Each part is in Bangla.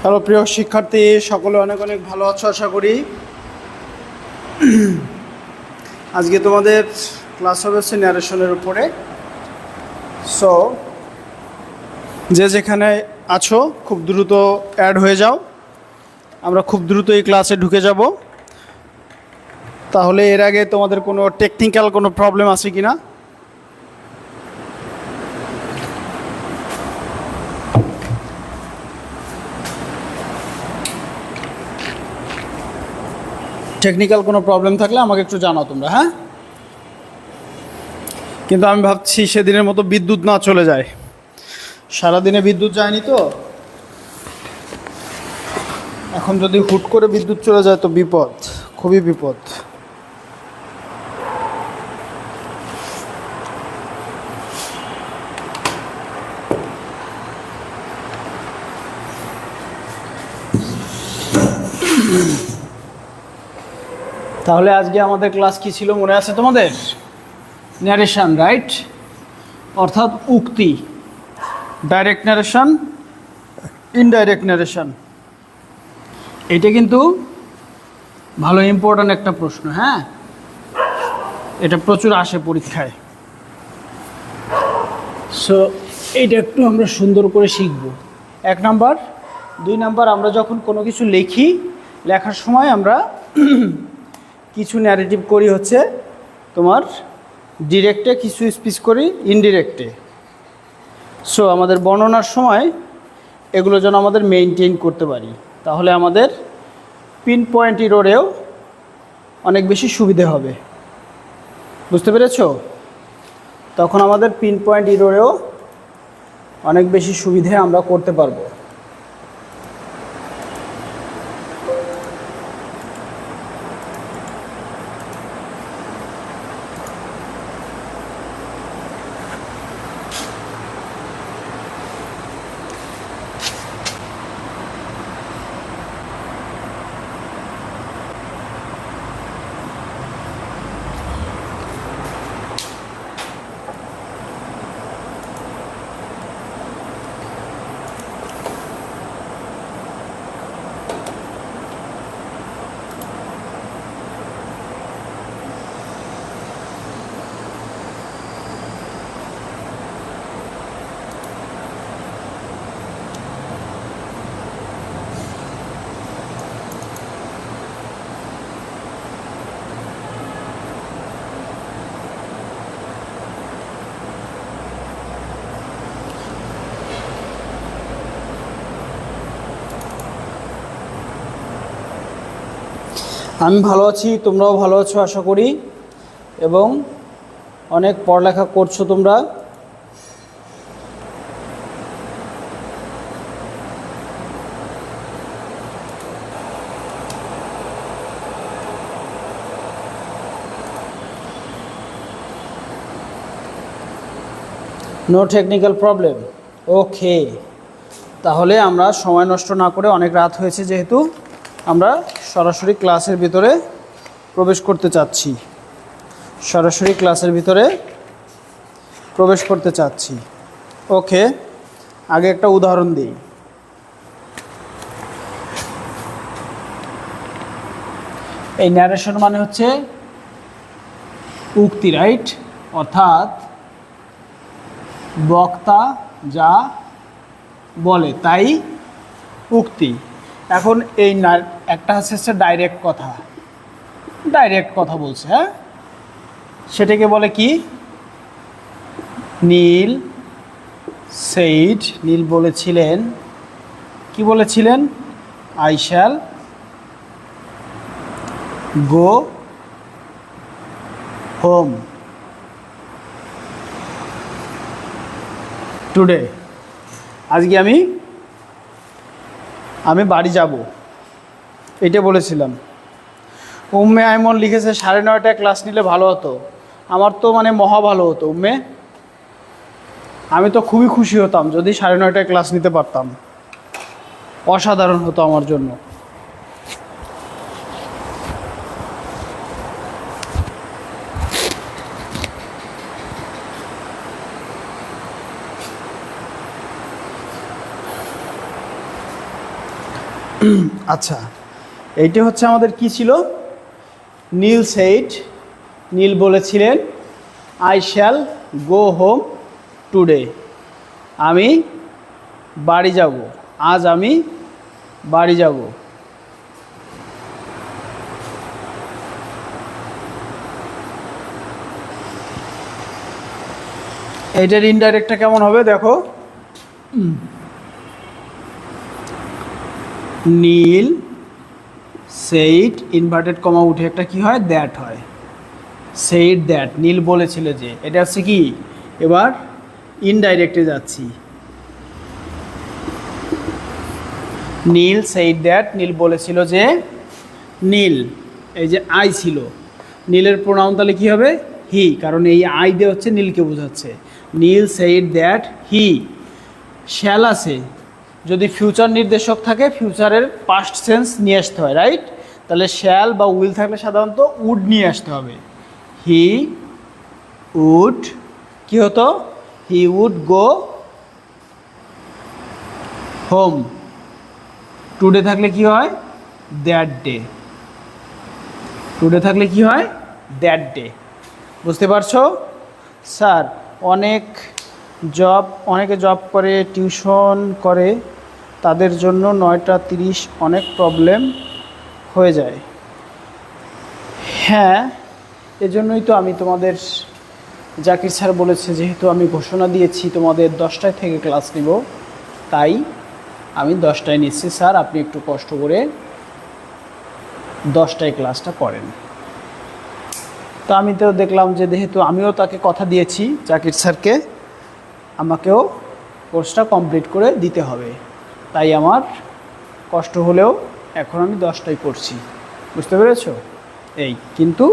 হ্যালো প্রিয় শিক্ষার্থী, সকলে অনেক অনেক ভালো আছো আশা করি। আজকে তোমাদের ক্লাস হবে হচ্ছে ন্যারেশনের উপরে। সো যে যেখানে আছো খুব দ্রুত অ্যাড হয়ে যাও, আমরা খুব দ্রুত এই ক্লাসে ঢুকে যাব। তাহলে এর আগে তোমাদের কোনো টেকনিক্যাল কোনো প্রবলেম আছে কি না? টেকনিক্যাল কোনো প্রবলেম থাকলে আমাকে একটু জানাও তোমরা, হ্যাঁ? কিন্তু আমি ভাবছি সেদিনের মতো বিদ্যুৎ না চলে যায়। সারাদিনে বিদ্যুৎ যায়নি তো, এখন যদি হুট করে বিদ্যুৎ চলে যায় তো বিপদ, খুবই বিপদ। তাহলে আজকে আমাদের ক্লাস কি ছিল মনে আছে তোমাদের? Narration, right? অর্থাৎ উক্তি, ডাইরেক্ট ন্যারেশন, ইনডাইরেক্ট ন্যারেশন। এটা কিন্তু ভালো ইম্পর্ট্যান্ট একটা প্রশ্ন, হ্যাঁ? এটা প্রচুর আসে পরীক্ষায়। সো এইটা একটু আমরা সুন্দর করে শিখব। 1 নাম্বার। 2 নাম্বার, আমরা যখন কোনো কিছু লিখি, লেখার সময় আমরা কিছু ন্যারেটিভ করি হচ্ছে তোমার ডিরেক্টে, কিছু স্পিচ করি ইনডিরেক্টে। সো আমাদের বর্ণনার সময় এগুলো যেন আমাদের মেইনটেইন করতে পারি, তাহলে আমাদের পিন পয়েন্ট ইরোরেও অনেক বেশি সুবিধে হবে। বুঝতে পেরেছো? তখন আমাদের পিন পয়েন্ট ইরোরেও অনেক বেশি সুবিধে আমরা করতে পারবো। আমি ভালো আছি, তোমরাও ভালো আছো আশা করি, এবং অনেক পড়ালেখা করছো তোমরা। নো টেকনিক্যাল প্রবলেম, ওকে। তাহলে আমরা সময় নষ্ট না করে, অনেক রাত হয়েছে যেহেতু, আমরা সরাসরি ক্লাসের ভিতরে প্রবেশ করতে চাচ্ছি। সরাসরি ক্লাসের ভিতরে প্রবেশ করতে চাচ্ছি। ওকে, আগে একটা উদাহরণ দিই। এই ন্যারেশন মানে হচ্ছে উক্তি, রাইট? অর্থাৎ বক্তা যা বলে তাই উক্তি। এখন এই একটা হচ্ছে ডাইরেক্ট কথা, ডাইরেক্ট কথা বলছে, হ্যাঁ? সেটাকে বলে কি? নীল সেইড, নীল বলেছিলেন, কি বলেছিলেন? I shall go home today. আজকে আমি বাড়ি যাব, এটা বলেছিলাম। উম্মে আইমন লিখেছে 9:30টায় ক্লাস নিলে ভালো হতো। আমার তো মানে মহা ভালো হতো উম্মে, আমি তো খুবই খুশি হতাম যদি 9:30টায় ক্লাস নিতে পারতাম। অসাধারণ হতো আমার জন্য। আচ্ছা, এইটা হচ্ছে আমাদের কি ছিল? নীল সেইড, নীল বলেছিলেন I shall go home today, আমি বাড়ি যাব, আজ আমি বাড়ি যাব। এইটার ইনডাইরেক্টটা কেমন হবে দেখো, নীল সেইড ইনভার্টেড কমা উঠে একটা কি হয়, দ্যাট হয়। সেইড দ্যাট, নীল বলেছিল যে, এটা হচ্ছে কি, এবার ইনডাইরেক্টে যাচ্ছি। নীল সেইড দ্যাট, নীল বলেছিল যে, নীল এই যে আই ছিল, নীলের প্রোনাউন তাহলে কী হবে, হি, কারণ এই আই দিয়ে হচ্ছে নীলকে বোঝাচ্ছে। নীল সেইড দ্যাট হি শ্যাল আছে, যদি ফিউচার নির্দেশক থাকে ফিউচারের পাস্ট সেন্স নিয়ে আসতে হয়, রাইট? তাহলে শ্যাল বা উইল থাকলে সাধারণত উড নিয়ে আসতে হবে। হি উড কি হতো, he would go home, today থাকলে কি হয়, দ্যাট ডে, টুডে থাকলে কি হয়, দ্যাট ডে। বুঝতে পারছো? স্যার অনেকে জব করে, টিউশন করে, তাদের জন্য 9টা 30 অনেক প্রবলেম হয়ে যায়। হ্যাঁ, এজন্যই তো আমি তোমাদের, জাকির স্যার বলেছে যেহেতু আমি ঘোষণা দিয়েছি তোমাদের 10টায় থেকে ক্লাস নিব, তাই আমি 10টায় নিচ্ছি। স্যার আপনি একটু কষ্ট করে 10টায় ক্লাসটা করেন। তো আমি তো দেখলাম যে যেহেতু আমিও তাকে কথা দিয়েছি জাকির স্যারকে, আমাকেও কোর্সটা কমপ্লিট করে দিতে হবে, তাই আমার কষ্ট হলেও এখন আমি 10টায় করছি। বুঝতে পেরেছো? এই কিন্তু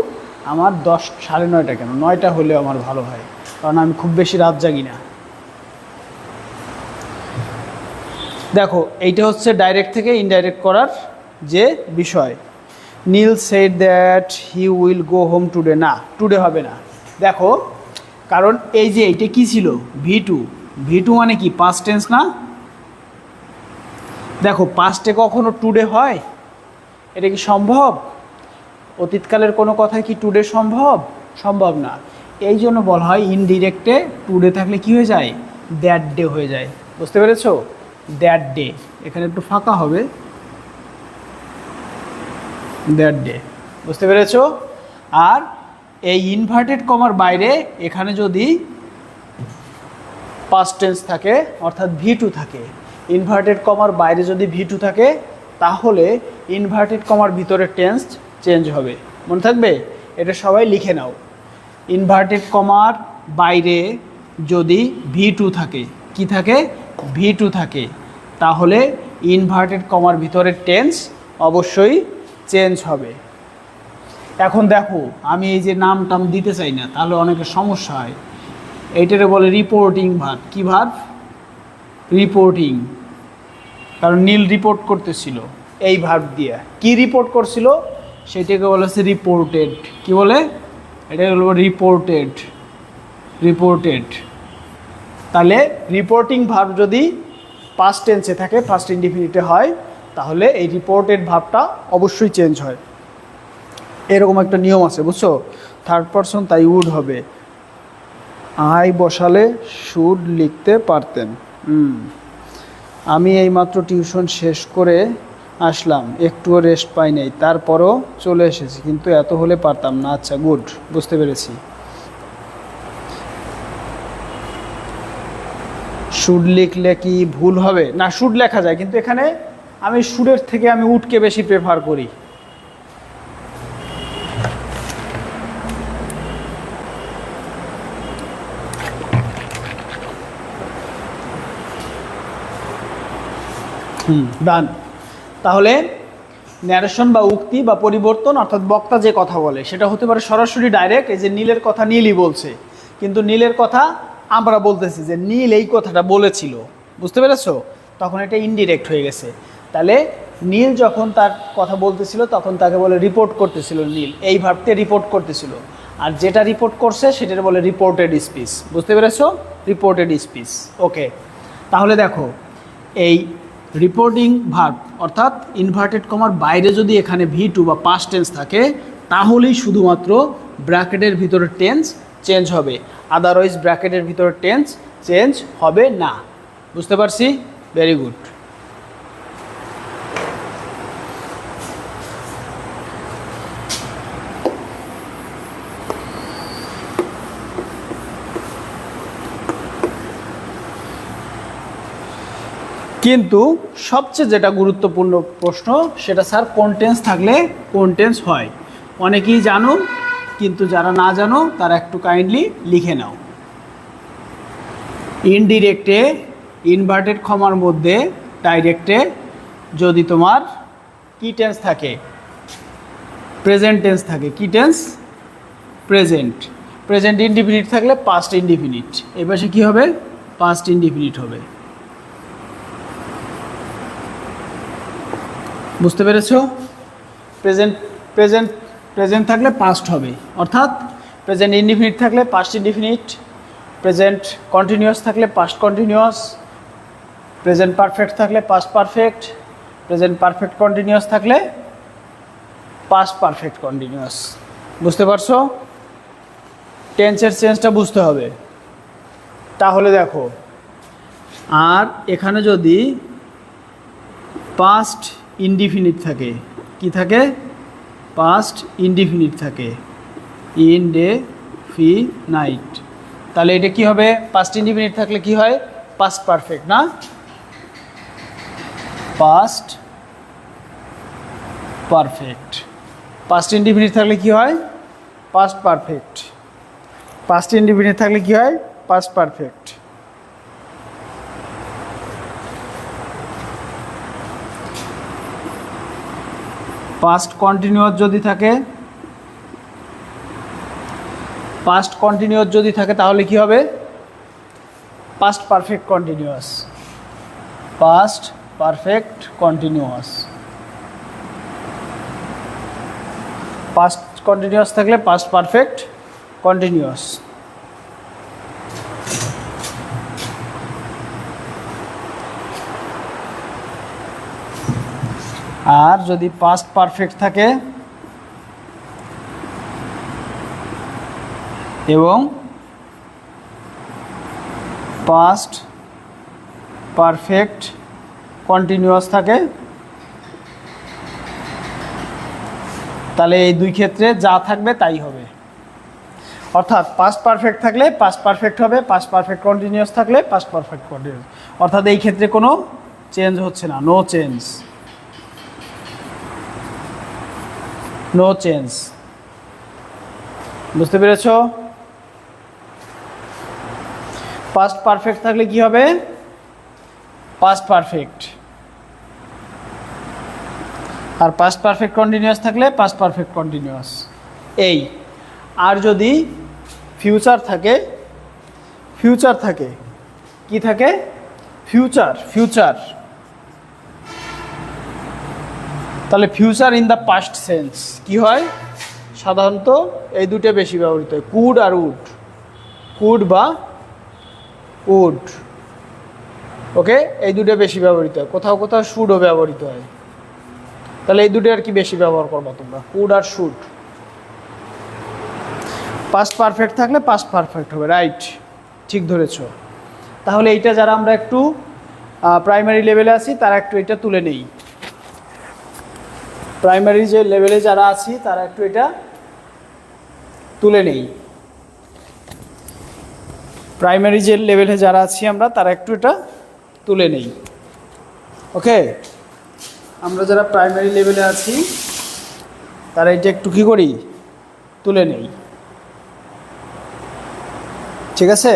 আমার 10 সাড়ে 9টা কেন, 9টা হলেও আমার ভালো হয়, কারণ আমি খুব বেশি রাত জাগি না। দেখো এইটা হচ্ছে ডাইরেক্ট থেকে ইনডাইরেক্ট করার যে বিষয়। Neel said that he will go home today, না টুডে হবে না। দেখো কারণ এই যে এইটা কি ছিল, V2, V2 মানে কি পাস্ট টেন্স না? দেখো পাস্টে কখনো টুডে হয়? এটা কি সম্ভব? অতীতকালের কোনো কথায় কি টুডে সম্ভব? সম্ভব না। এই জন্য বলা হয় ইনডিরেক্টে টুডে থাকলে কি হয়ে যায়, দ্যাট ডে হয়ে যায়। বুঝতে পেরেছো? দ্যাট ডে, এখানে একটু ফাঁকা হবে, দ্যাট ডে। বুঝতে পেরেছো? আর এই ইনভার্টেড কমার বাইরে এখানে যদি পাস্ট টেন্স থাকে অর্থাৎ V2 থাকে, ইনভার্টেড কমার বাইরে যদি V2 থাকে তাহলে ইনভার্টেড কমার ভিতরে টেন্স চেঞ্জ হবে। মনে থাকবে? এটা সবাই লিখে নাও। ইনভার্টেড কমার বাইরে যদি V2 থাকে, কি থাকে, V2 থাকে, তাহলে ইনভার্টেড কমার ভিতরে টেন্স অবশ্যই চেঞ্জ হবে। এখন দেখো আমি এই যে নাম টাম দিতে চাই না, তাহলে অনেকের সমস্যা হয়। এইটারে বলে রিপোর্টিং ভার্ব। কি ভার্ব? রিপোর্টিং। কারণ নীল রিপোর্ট করতেছিল এই ভার্ব দিয়ে। কি রিপোর্ট করছিল সেটাকে বলে হচ্ছে রিপোর্টেড। কি বলে? এটাকে বলবো রিপোর্টেড, রিপোর্টেড। তাহলে রিপোর্টিং ভার্ব যদি পাস্ট টেন্সে থাকে, ফার্স্ট ইনডিফিনিটে হয়, তাহলে এই রিপোর্টেড ভার্বটা অবশ্যই চেঞ্জ হয়। এরকম একটা নিয়ম আছে, বুঝছো? থার্ড পারসন তাই উড হবে। আই বসালে শুড লিখতে পারতেন। আমি এইমাত্র টিউশন শেষ করে আসলাম, একটুও রেস্ট পাই নাই, তারপরও চলে এসেছি, কিন্তু এত হলে পারতাম না। আচ্ছা গুড, বুঝতে পেরেছি। শুড লিখলে কি ভুল হবে? না, শুড লেখা যায়, কিন্তু এখানে আমি শুডের থেকে আমি উডকে বেশি প্রেফার করি। ডান। তাহলে ন্যারেশন বা উক্তি বা পরিবর্তন অর্থাৎ বক্তা যে কথা বলে সেটা হতে পারে সরাসরি ডাইরেক্ট, এই যে নীলের কথা নীলই বলছে, কিন্তু নীলের কথা আমরা বলতেছি যে নীল এই কথাটা বলেছিল। বুঝতে পেরেছো? তখন এটা ইনডিরেক্ট হয়ে গেছে। তাহলে নীল যখন তার কথা বলতেছিল তখন তাকে বলে রিপোর্ট করতেছিল, নীল এই ভার্বতে রিপোর্ট করতেছিল, আর যেটা রিপোর্ট করছে সেটার বলে রিপোর্টেড স্পিচ। বুঝতে পেরেছো? Reported speech. ওকে, তাহলে দেখো এই রিপোর্টিং ভার্ব অর্থাৎ ইনভার্টেড কমার বাইরে যদি এখানে V2 বা পাস্ট টেন্স থাকে তাহলেই শুধুমাত্র ব্র্যাকেটের ভিতরে টেন্স চেঞ্জ হবে, আদারওয়াইজ ব্র্যাকেটের ভিতরে টেন্স চেঞ্জ হবে না। বুঝতে পারছি? Very good. কিন্তু সবচেয়ে যেটা গুরুত্বপূর্ণ প্রশ্ন সেটা স্যার কোন টেন্স থাকলে কোন টেন্স হয়। অনেকেই জানো, কিন্তু যারা না জানো তারা একটু কাইন্ডলি লিখে নাও। ইনডিরেক্টে ইনভার্টেড কমার মধ্যে ডাইরেক্টে যদি তোমার কি টেন্স থাকে, প্রেজেন্ট টেন্স থাকে। কি টেন্স? প্রেজেন্ট। প্রেজেন্ট ইনডিফিনিট থাকলে পাস্ট ইনডিফিনিট, এই পাশে কী হবে? পাস্ট ইনডিফিনিট হবে। বুঝতে পেরেছ? প্রেজেন্ট প্রেজেন্ট প্রেজেন্ট থাকলে পাস্ট হবে, অর্থাৎ প্রেজেন্ট ইনডিফিনিট থাকলে পাস্ট ইনডিফিনিট, প্রেজেন্ট কন্টিনিউয়াস থাকলে পাস্ট কন্টিনিউয়াস, প্রেজেন্ট পারফেক্ট থাকলে past perfect, present perfect continuous থাকলে পাস্ট পারফেক্ট কন্টিনিউয়াস। বুঝতে পারছো? টেন্সের চেঞ্জটা বুঝতে হবে। তাহলে দেখো, আর এখানে যদি পাস্ট ইনডিফিনিট থাকে, কি থাকে? পাস্ট ইনডিফিনিট থাকে, ইনডেফিনাইট, তাহলে এটা কি হবে? পাস্ট ইনডিফিনিট থাকলে কি হয়? পাস্ট পারফেক্ট না? Past perfect. পাস্ট ইনডিফিনিট থাকলে কি হয়? Past perfect. পাস্ট ইনডিফিনিট থাকলে কি হয়? Past perfect. পাস্ট কন্টিনিউয়াস যদি থাকে, পাস্ট কন্টিনিউয়াস যদি থাকে তাহলে কি হবে? Past perfect continuous. Past perfect continuous. Past continuous থাকলে পাস্ট পারফেক্ট কন্টিনিউয়াস। আর যদি পাস্ট পারফেক্ট থাকে এবং পাস্ট পারফেক্ট কন্টিনিউয়াস থাকে তাহলে এই দুই ক্ষেত্রে যা থাকবে তাই হবে। অর্থাৎ পাস্ট পারফেক্ট থাকলে পাস্ট পারফেক্ট হবে, পাস্ট পারফেক্ট কন্টিনিউয়াস থাকলে পাস্ট পারফেক্ট কন্টিনিউয়াস। অর্থাৎ এই ক্ষেত্রে কোনো চেঞ্জ হচ্ছে না, নো চেঞ্জ, নো চেঞ্জ। বুঝতে পেরেছ? পাস্ট পারফেক্ট থাকলে কি হবে? Past perfect. আর পাস্ট পারফেক্ট কন্টিনিউয়াস থাকলে পাস্ট পারফেক্ট কন্টিনিউয়াস। এই আর যদি ফিউচার থাকে, ফিউচার থাকে, কি থাকে? ফিউচার। ফিউচার তাহলে future in the past sense কি হয়? সাধারণত এই দুটো বেশি ব্যবহৃত হয়, কুড আর উড। কুড বা উড, ওকে, এই দুটো বেশি ব্যবহৃত হয়। কোথাও কোথাও শুডও ব্যবহৃত হয়। তাহলে এই দুটো আর কি বেশি ব্যবহার করবো তোমরা, কুড আর শুড। পাস্ট পারফেক্ট থাকলে পাস্ট পারফেক্ট হবে, রাইট, ঠিক ধরেছো। তাহলে এইটা যারা আমরা একটু প্রাইমারি লেভেলে আছি তারা একটু এটা তুলে নেই। প্রাইমারি যে লেভেলে যারা আছি তারা একটু এটা তুলে নেই। প্রাইমারি যে লেভেলে যারা আছি আমরা তারা একটু এটা তুলে নেই। ওকে, আমরা যারা প্রাইমারি লেভেলে আছি তারা এটা একটু কী করি? তুলে নেই। ঠিক আছে?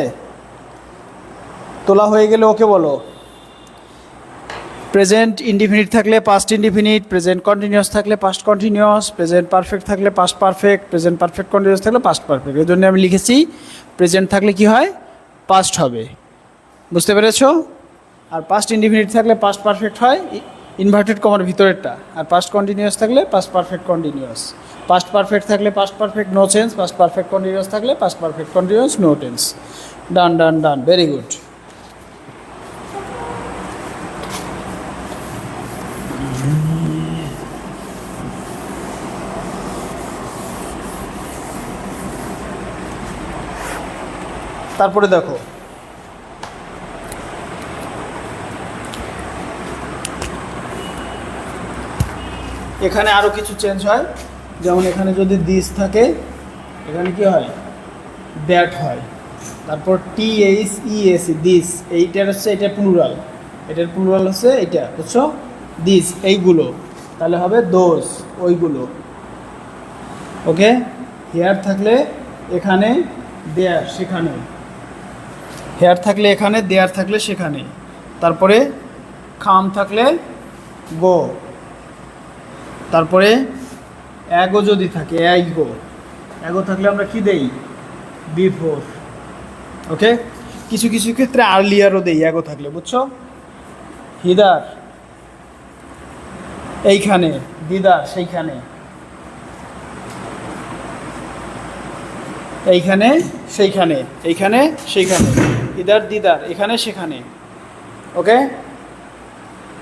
তোলা হয়ে গেলে ওকে বলো। প্রেজেন্ট ইনডিফিনিট থাকলে পাস্ট ইনডিফিনিট, প্রেজেন্ট কন্টিনিউয়াস থাকলে পাস্ট কন্টিনিউয়াস, প্রেজেন্ট পারফেক্ট থাকলে past perfect, present perfect continuous থাকলে পাস্ট পারফেক্ট। এই জন্য আমি লিখেছি প্রেজেন্ট থাকলে কি হয়? পাস্ট হবে। বুঝতে পেরেছো? আর পাস্ট ইনডিফিনিট থাকলে পাস্ট পারফেক্ট হয়, ইনভার্টেড কমার ভিতরেরটা। আর পাস্ট কন্টিনিউয়াস থাকলে past perfect continuous. Past perfect থাকলে past perfect no change, past perfect continuous থাকলে past perfect continuous no tense. Done done done, very good. তারপরে দেখো এখানে আরও কিছু চেঞ্জ হয়, যেমন এখানে যদি দিস থাকে এখানে কি হয়, দ্যাট হয়। তারপর THES দিস, এইটার হচ্ছে এটা প্লুরাল, এটার প্লুরাল হচ্ছে এইটা, বুঝছো, দিস এইগুলো, তাহলে হবে দোজ ওইগুলো। ওকে, হেয়ার থাকলে এখানে, দেয়ার সেখানে, হেয়ার থাকলে এখানে, দেয়ার থাকলে সেখানে। তারপরে খাম থাকলে গো, তারপরে অ্যাগো যদি থাকে অ্যাগো, অ্যাগো থাকলে আমরা কি দেই, বিফোর। ওকে, কিছু কিছু ক্ষেত্রে আর্লিয়ারও দেই অ্যাগো থাকলে, বুঝছো। হিদার এইখানে, দিদার সেইখানে, এইখানে সেইখানে, এইখানে সেইখানে, ইদার দিদার এখানে সেখানে। ওকে,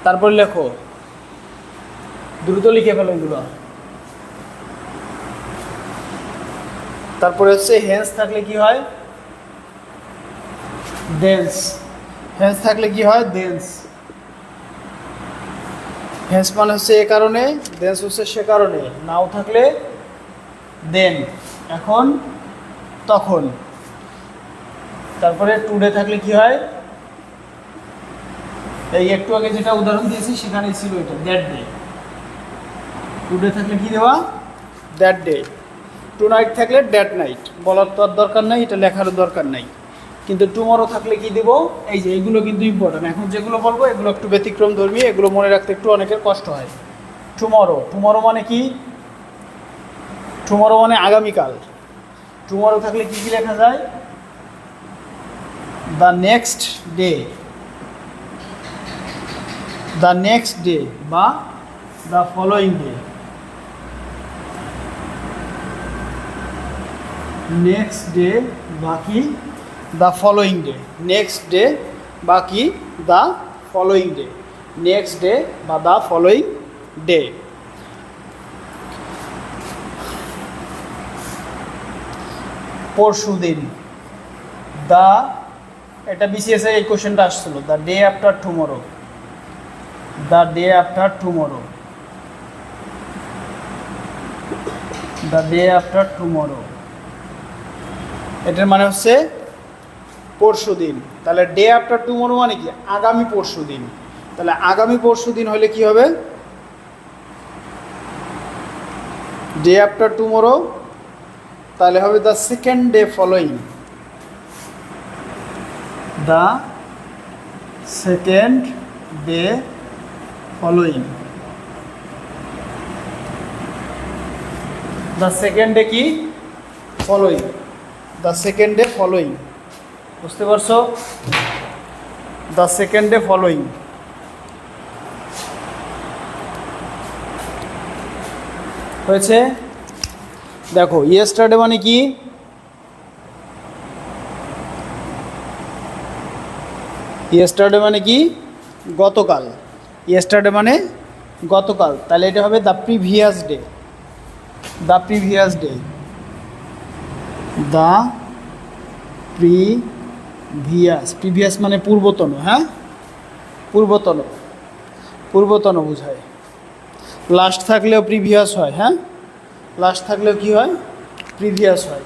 তারপর লেখো, দ্রুত লিখে ফেলো এগুলো। তারপরে হচ্ছে হেন্স থাকলে কি হয়, ডেন্স, হেন্স থাকলে কি হয়, ডেন্স। হেন্স মানে হচ্ছে এ কারণে, ডেন্স হচ্ছে সে কারণে। নাও থাকলে দেন, এখন তখন। তারপরে টুডে থাকলে কি হয়, এই একটু আগে যেটা উদাহরণ দিয়েছি সেখানেই ছিল এটা, দ্যাট ডে। টুডে থাকলে কি দেওয়া, দ্যাট ডে। টু নাইট থাকলে দ্যাট নাইট, বলার তো আর দরকার নাই, এটা লেখারও দরকার নাই। কিন্তু টুমরো থাকলে কি দেবো, এই যে এইগুলো কিন্তু ইম্পর্টেন্ট। এখন যেগুলো বলবো এগুলো একটু ব্যতিক্রম ধর্মী, এগুলো মনে রাখতে একটু অনেকের কষ্ট হয়। টুমরো, টুমরো মানে কি, টুমরো মানে আগামীকাল। টুমরো থাকলে কি কি লেখা যায়, the next day, the next day বা the following day. Next day বাকি the following day, next day বাকি the following day, next day বা দ্য ফলোয়িং ডে। পরশু দিন, দ্য, এটা BCS এই কোশ্চেনটা আসছিল, the day after tomorrow, the day after tomorrow, the day after tomorrow, এটার মানে হচ্ছে পরশু দিন। তাহলে ডে আফটার টুমরো মানে কি, আগামী পরশু দিন। তাহলে আগামী পরশু দিন হলে কি হবে, ডে আফটার টুমরো, তাহলে হবে the second day following, the second day following. The second day কি, following, the second day following, বুঝতে পারছো, দ্য সেকেন্ড ডে ফলোয়িং। হয়েছে, দেখো ইয়েস্টারডে মানে কি, ইয়েস্টারডে মানে কি, গতকাল, ইয়েস্টারডে মানে গতকাল, তাহলে এটা হবে the previous day, the previous day, the previous, previous মানে পূর্বতন, হ্যাঁ পূর্বতন, পূর্বতন বোঝায়। লাস্ট থাকলেও প্রিভিয়াস হয়, হ্যাঁ লাস্ট থাকলেও কি হয়, প্রিভিয়াস হয়।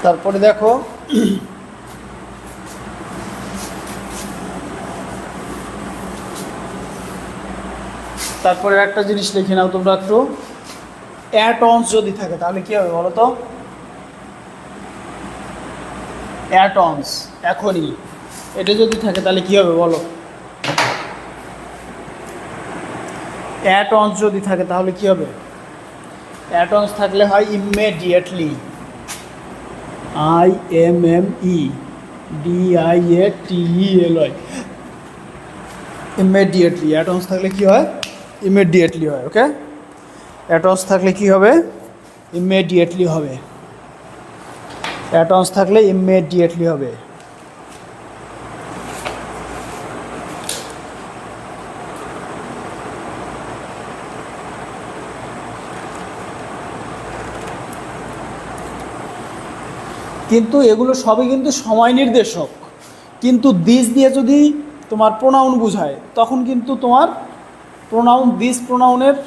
তারপরে দেখো তারপরে একটা জিনিস লিখে নাও তোমরা একটু, অ্যাট অনস যদি থাকে তাহলে কি হবে বলো তো, অ্যাট অনস এখনই, এটা যদি থাকে তাহলে কি হবে বলো, অ্যাট অনস যদি থাকে তাহলে কি হবে, অ্যাট অনস থাকলে হয় immediately, IMMEDIATELY, immediately. At once থাকলে কি হয়, ইমিডিয়েটলি হয়। ওকে, অ্যাট অনস থাকলে কি হবে, ইমিডিয়েটলি হবে, অ্যাট অনস থাকলে ইমিডিয়েটলি হবে। কিন্তু এগুলো সবই কিন্তু সময় নির্দেশক। কিন্তু দিস দিয়ে যদি তোমার প্রোনাউন বোঝায় তখন কিন্তু তোমার প্রোনাউন দিস প্রোনাউনের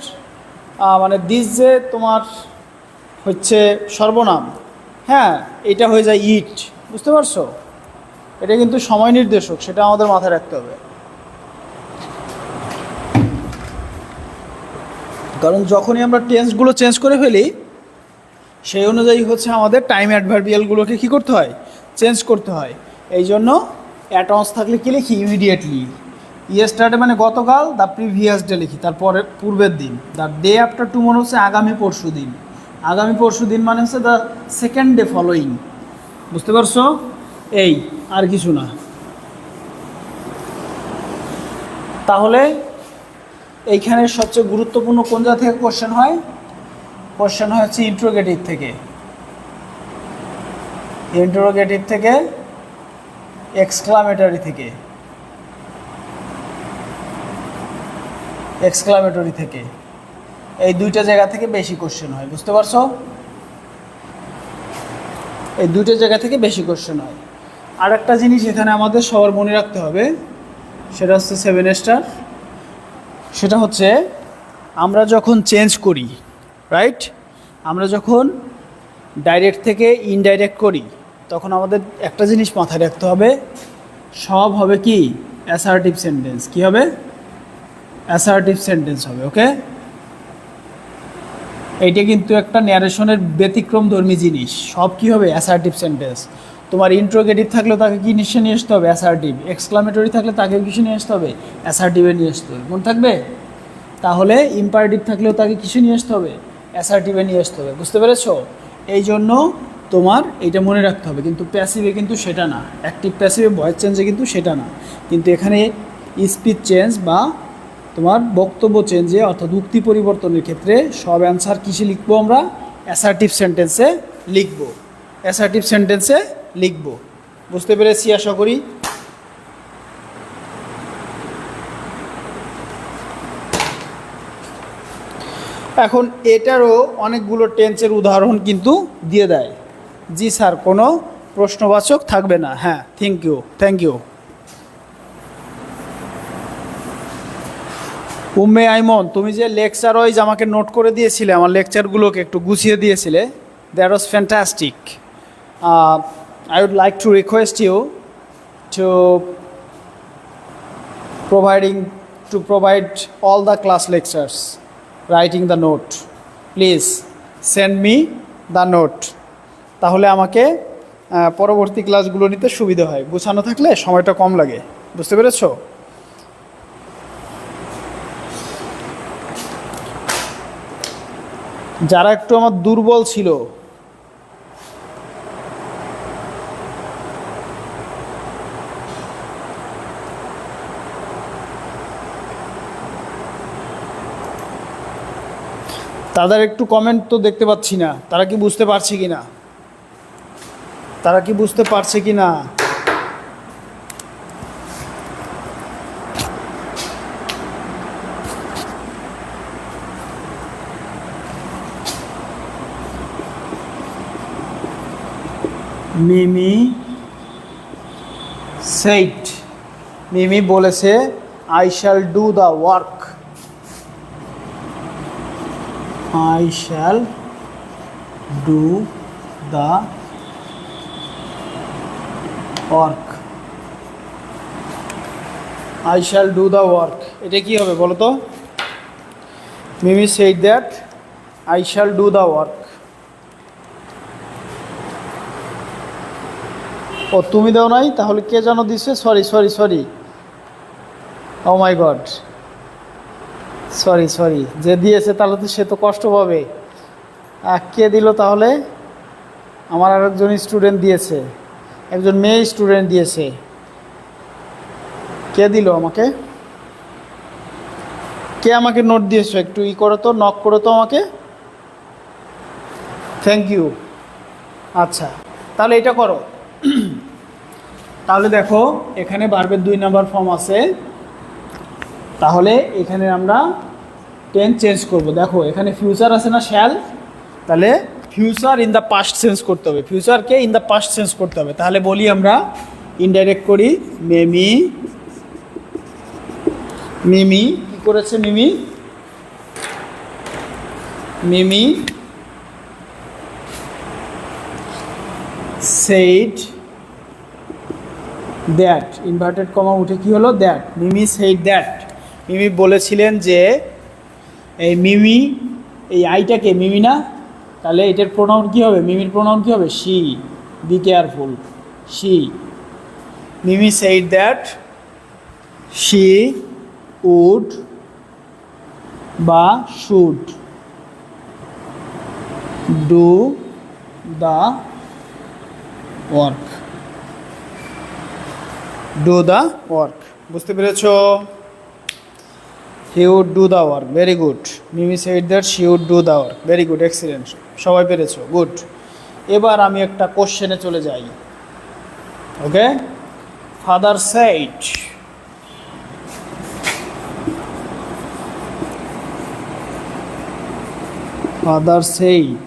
মানে দিস যে তোমার হচ্ছে সর্বনাম, হ্যাঁ, এটা হয়ে যায় ইট। বুঝতে পারছো? এটা কিন্তু সময় নির্দেশক, সেটা আমাদের মাথায় রাখতে হবে। কারণ যখনই আমরা টেন্সগুলো চেঞ্জ করে ফেলি সেই অনুযায়ী হচ্ছে আমাদের টাইম অ্যাডভার্বিয়ালগুলোকে কী করতে হয়, চেঞ্জ করতে হয়। এই জন্য অ্যাটন্স থাকলে কী লিখি, ইমিডিয়েটলি। ইয়েস্টারডে মানে গতকাল, দ্য প্রিভিয়াস ডে লিখি, তারপরে পূর্বের দিন। দ্য ডে আফটার টুমরো হচ্ছে আগামী পরশু দিন। আগামী পরশু দিন মানে হচ্ছে দ্য সেকেন্ড ডে ফলোয়িং। বুঝতে পারছো? এই আর কিছু না। তাহলে এইখানে সবচেয়ে গুরুত্বপূর্ণ কোন জায়গা থেকে কোশ্চেন হয়? কোশ্চেন হয় হচ্ছে ইন্টারোগেটিভ থেকে। ইন্টারোগেটিভ থেকে, এক্সক্লামেটরি থেকে, এক্সক্লামেটরি থেকে, এই দুইটা জায়গা থেকে বেশি কোশ্চেন হয়। বুঝতে পারছো? এই দুইটা জায়গা থেকে বেশি কোশ্চেন হয়। আর একটা জিনিস এখানে আমাদের সবার মনে রাখতে হবে, সেটা হচ্ছে 7 স্টার। সেটা হচ্ছে আমরা যখন চেঞ্জ করি, রাইট, আমরা যখন ডাইরেক্ট থেকে ইনডাইরেক্ট করি তখন আমাদের একটা জিনিস মাথায় রাখতে হবে, সব হবে কি অ্যাসার্টিভ সেন্টেন্স। কি হবে? অ্যাসার্টিভ সেন্টেন্স হবে। ওকে, এইটা কিন্তু একটা ন্যারেশনের ব্যতিক্রমধর্মী জিনিস। সব কি হবে? Assertive sentence. তোমার ইন্ট্রোগেটিভ থাকলেও তাকে কি নিশ্চয় নিয়ে আসতে হবে? অ্যাসার্টিভ। এক্সক্লামেটরি থাকলে তাকে কিছু নিয়ে আসতে হবে? অ্যাসার্টিভে নিয়ে আসতে হবে। মনে থাকবে? তাহলে ইম্পারেটিভ থাকলেও তাকে কিছু নিয়ে আসতে হবে? অ্যাসার্টিভে নিয়ে আসতে হবে। বুঝতে পেরেছো? এই জন্য তোমার এইটা মনে রাখতে হবে। কিন্তু প্যাসিভে কিন্তু সেটা না, অ্যাক্টিভ প্যাসিভে ভয়েস চেঞ্জে কিন্তু সেটা না। কিন্তু এখানে স্পিচ চেঞ্জ বা তোমার বক্তব্য চেঞ্জে অর্থাৎ উক্তি পরিবর্তনের ক্ষেত্রে সব অ্যান্সার কিসে লিখবো? আমরা অ্যাসার্টিভ সেন্টেন্সে লিখবো। অ্যাসার্টিভ সেন্টেন্সে লিখবো। বুঝতে পেরেছি আশা করি। এখন এটারও অনেকগুলো টেন্সের উদাহরণ কিন্তু দিয়ে দেয়। জি স্যার, কোনো প্রশ্নবাচক থাকবে না। হ্যাঁ, থ্যাংক ইউ। উম্মে আইমন, তুমি যে লেকচার ওয়াইজ আমাকে নোট করে দিয়েছিলে, আমার লেকচারগুলোকে একটু গুছিয়ে দিয়েছিলে, that was fantastic. I would like to request you to provide all the class lectures, writing the note. Please send me the note. তাহলে আমাকে পরবর্তী ক্লাসগুলো নিতে সুবিধা হয়, গুছানো থাকলে সময়টা কম লাগে। বুঝতে পেরেছো? যারা একটু আমার দুর্বল ছিল, তাদের একটু কমেন্ট তো দেখতে পাচ্ছি না। তারা কি বুঝতে পারছে কি না? তারা কি বুঝতে পারছে কি না? মিমি সেইড, মিমি বলেছে I shall do the work. I shall do the work. I shall do the work. এটা কি হবে বলো তো? মিমি said that I shall do the work. ও তুমি দাও নাই, তাহলে কে যেন দিছে? সরি, ও মাই গড, সরি, যে দিয়েছে তাহলে তো সে তো কষ্ট পাবে। কে দিল তাহলে? আমার আরেকজন স্টুডেন্ট দিয়েছে, একজন মেয়ে স্টুডেন্ট দিয়েছে। কে দিল আমাকে? কে আমাকে নোট দিয়েছো? একটু করো তো, নক করো তো আমাকে। Thank you. আচ্ছা, তাহলে এটা করো। তাহলে দেখো এখানে ভার্বের 2 নাম্বার ফর্ম আছে। তাহলে এখানে আমরা টেন্স চেঞ্জ করব। দেখো এখানে ফিউচার আছে না, শ্যাল, তাহলে future in the past change করতে হবে, ফিউচারকে ইন দ্য পাস্ট চেঞ্জ করতে হবে। তাহলে বলি আমরা ইনডাইরেক্ট করি, মিমি মিমি কি করেছে, মিমি মিমি said that, ইনভার্টেড কমা উঠে কি হলো, দ্যাট। মিমি said that, মিমি বলেছিলেন যে, এই মিমি, এই আইটাকে মিমি না, তাহলে এটার প্রোনাউন কি হবে, মিমির প্রোনাউন কি হবে, she. Be careful, she. Mimi said that she would বা should do the work, do the work, বুঝতে পেরেছো? he would do the work, very good. Mimi said that she would do the work, very good, excellent, সবাই পেরেছো, গুড। এবার আমি একটা কোশ্চেনে চলে যাই, okay. Father said, father said,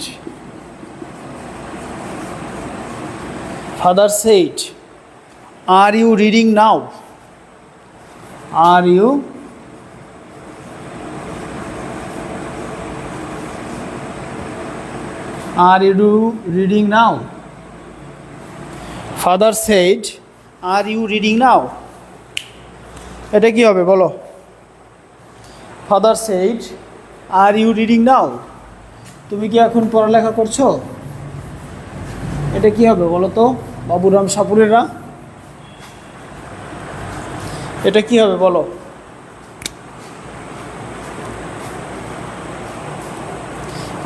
father said, are you reading now? Are you reading now? Father said, are you reading now? এটা কি হবে বলো? Father said, are you reading now? তুমি কি এখন পড়ালেখা করছো? এটা কি হবে বলো তো বাবুরাম সাপুরেরা? এটা কি হবে বলো?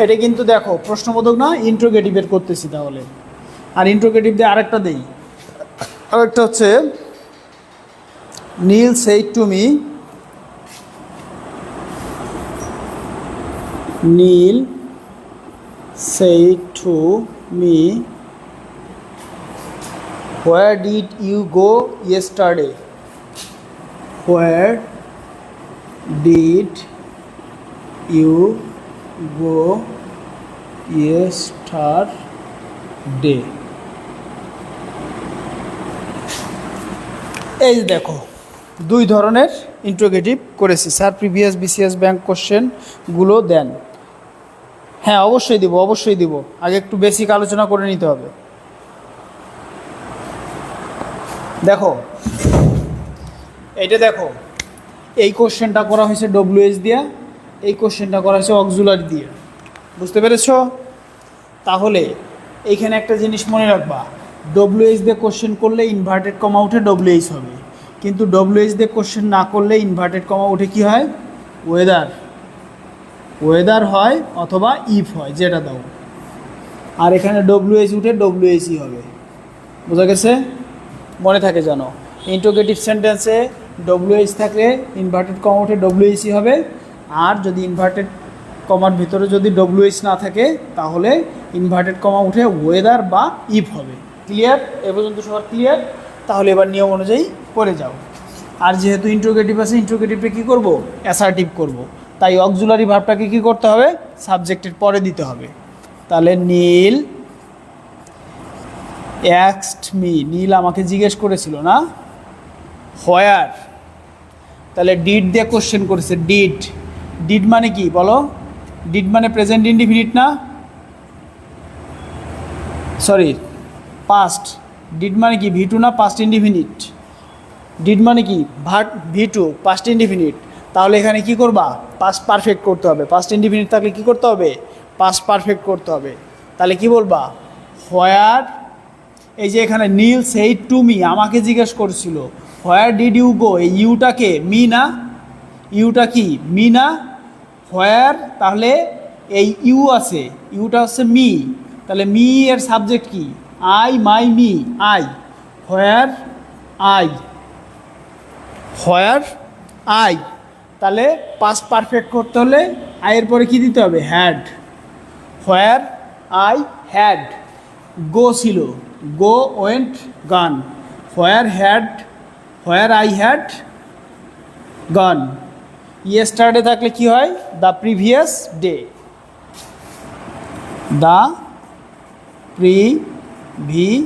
এটা কিন্তু দেখো প্রশ্নবোধক না, ইন্ট্রোগেটিভ বের করতেছি তাহলে। আর ইন্ট্রোগেটিভ দিয়ে আরেকটা দেই, আরেকটা হচ্ছে নীল said to me, Neil said to me, where did you go yesterday? Where did you go yesterday? এই দেখো দুই ধরনের ইন্ট্রোগেটিভ করেছি। স্যার প্রিভিয়াস বিসিএস ব্যাংক কোশ্চেনগুলো দেন। হ্যাঁ অবশ্যই দিব, অবশ্যই দিব, আগে একটু বেসিক আলোচনা করে নিতে হবে। দেখো এইটা দেখো, এই কোশ্চেনটা করা হয়েছে ডব্লিউএইচ দিয়ে, এই কোশ্চেনটা করা হয়েছে অক্সিলারি দিয়ে, বুঝতে পেরেছো? তাহলে এইখানে একটা জিনিস মনে রাখবা, ডব্লিউএইচ দিয়ে কোশ্চেন করলে ইনভার্টেড কমা উঠে ডব্লিউএইচ হবে, কিন্তু ডব্লিউএইচ দিয়ে কোশ্চেন না করলে ইনভার্টেড কমা উঠে কি হয়, ওয়েদার, ওয়েদার হয় অথবা ইফ হয়, যেটা দাও। আর এখানে ডব্লিউএইচ উঠে ডব্লিউএইচই হবে, বোঝা গেছে? মনে থাকে জানো, ইন্ট্রোগেটিভ সেন্টেন্সে ডব্লিউএইচ থাকলে ইনভার্টেড কমা উঠে ডব্লিউএইচই হবে, আর যদি ইনভার্টেড কমার ভিতরে যদি ডব্লিউএইচ না থাকে তাহলে ইনভার্টেড কমা উঠে ওয়েদার বা ইফ হবে। ক্লিয়ার? এ পর্যন্ত সবার ক্লিয়ার? তাহলে এবার নিয়ম অনুযায়ী করে যাও। আর যেহেতু ইন্ট্রোগেটিভ আছে, ইন্ট্রোগেটিভে কী করব, অ্যাসার্টিভ করব, তাই অক্সিলারি ভার্বটাকে কী করতে হবে, সাবজেক্টের পরে দিতে হবে। তাহলে নীল অ্যাস্কড মি, নীল আমাকে জিজ্ঞেস করেছিল না, হোয়ার, তাহলে ডিড দিয়ে কোশ্চেন করেছে, ডিড, ডিড মানে কি বলো? ডিড মানে প্রেজেন্ট ইনডিফিনিট না, সরি পাস্ট। ডিড মানে কি ভি টু না পাস্ট ইনডিফিনিট? ডিড মানে কি ভি টু পাস্ট ইনডিফিনিট। তাহলে এখানে কি করবা, পাস্ট পারফেক্ট করতে হবে। পাস্ট ইনডিফিনিট থাকলে কি করতে হবে, পাস্ট পারফেক্ট করতে হবে। তাহলে কি বলবা, হোয়ার, এই যে এখানে নীল said to me, আমাকে জিজ্ঞেস করছিল, হোয়ার ডিড ইউ গো, এই ইউটাকে মি না, ইউটা কি মি না, হোয়ার, তাহলে এই ইউ আছে, ইউটা হচ্ছে মি, তাহলে মি এর সাবজেক্ট কি, I, my, me, I, where I, where I. তাহলে পাস্ট পারফেক্ট করতে হলে আইয়ের পরে কি দিতে হবে, had, where I had, go ছিল, go went gone, where I had gone. Yesterday থাকলে কি হয়, the previous day, the previous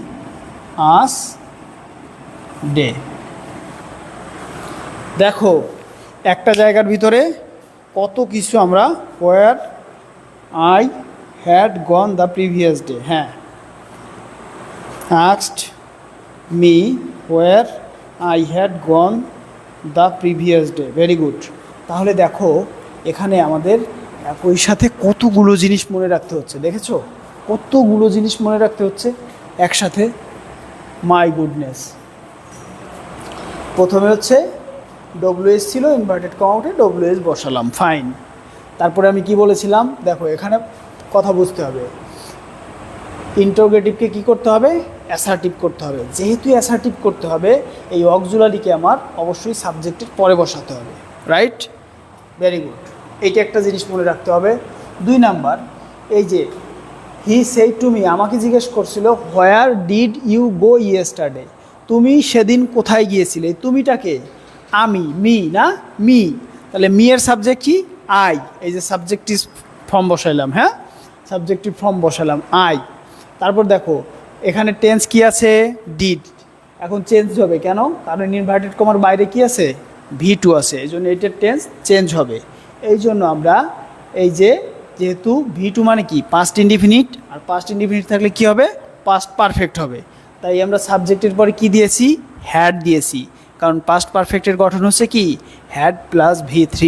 day. দেখো একটা জায়গার ভিতরে কত কিছু আমরা where I had gone the previous day. হ্যাঁ, asked me where I had gone the previous day. Very good. তাহলে দেখো এখানে আমাদের একই সাথে কতগুলো জিনিস মনে রাখতে হচ্ছে, দেখেছো কতগুলো জিনিস মনে রাখতে হচ্ছে একসাথে। My goodness. প্রথমে হচ্ছে ডব্লিউএস ছিল, ইনভার্টেড কমাউটে ডব্লিউএস বসালাম, ফাইন। তারপরে আমি কি বলেছিলাম, দেখো এখানে কথা বুঝতে হবে, ইন্টারোগেটিভকে কি করতে হবে, অ্যাসার্টিভ করতে হবে। যেহেতু অ্যাসার্টিভ করতে হবে, এই অক্সিলারিকে আমার অবশ্যই সাবজেক্টের পরে বসাতে হবে, রাইট? Very good. এইটা একটা জিনিস মনে রাখতে হবে। 2 নাম্বার, এই যে হি সেড টু মি, আমাকে জিজ্ঞেস করছিল where did you go yesterday, তুমি সেদিন কোথায় গিয়েছিলে। তুমিটাকে আমি, মি না, মি। তাহলে মি এর সাবজেক্ট কি, আই। এই যে সাবজেক্টিভ ফর্ম বসাইলাম, হ্যাঁ সাবজেক্টিভ ফর্ম বসালাম আই। তারপর দেখো এখানে টেন্স কি আছে, ডিড। এখন চেঞ্জ হবে কেন, কারণ ইনভার্টেড কমার বাইরে কি আছে, V2 আছে, এই জন্য এটার টেন্স চেঞ্জ হবে। এই জন্য আমরা এই যে যেহেতু V2 মানে কি পাস্ট ইনডিফিনিট, আর পাস্ট ইনডিফিনিট থাকলে কি হবে, পাস্ট পারফেক্ট হবে। তাই আমরা সাবজেক্টের পরে কি দিয়েছি, হ্যাড দিয়েছি, কারণ পাস্ট পারফেক্টের গঠন হচ্ছে কি had plus V3,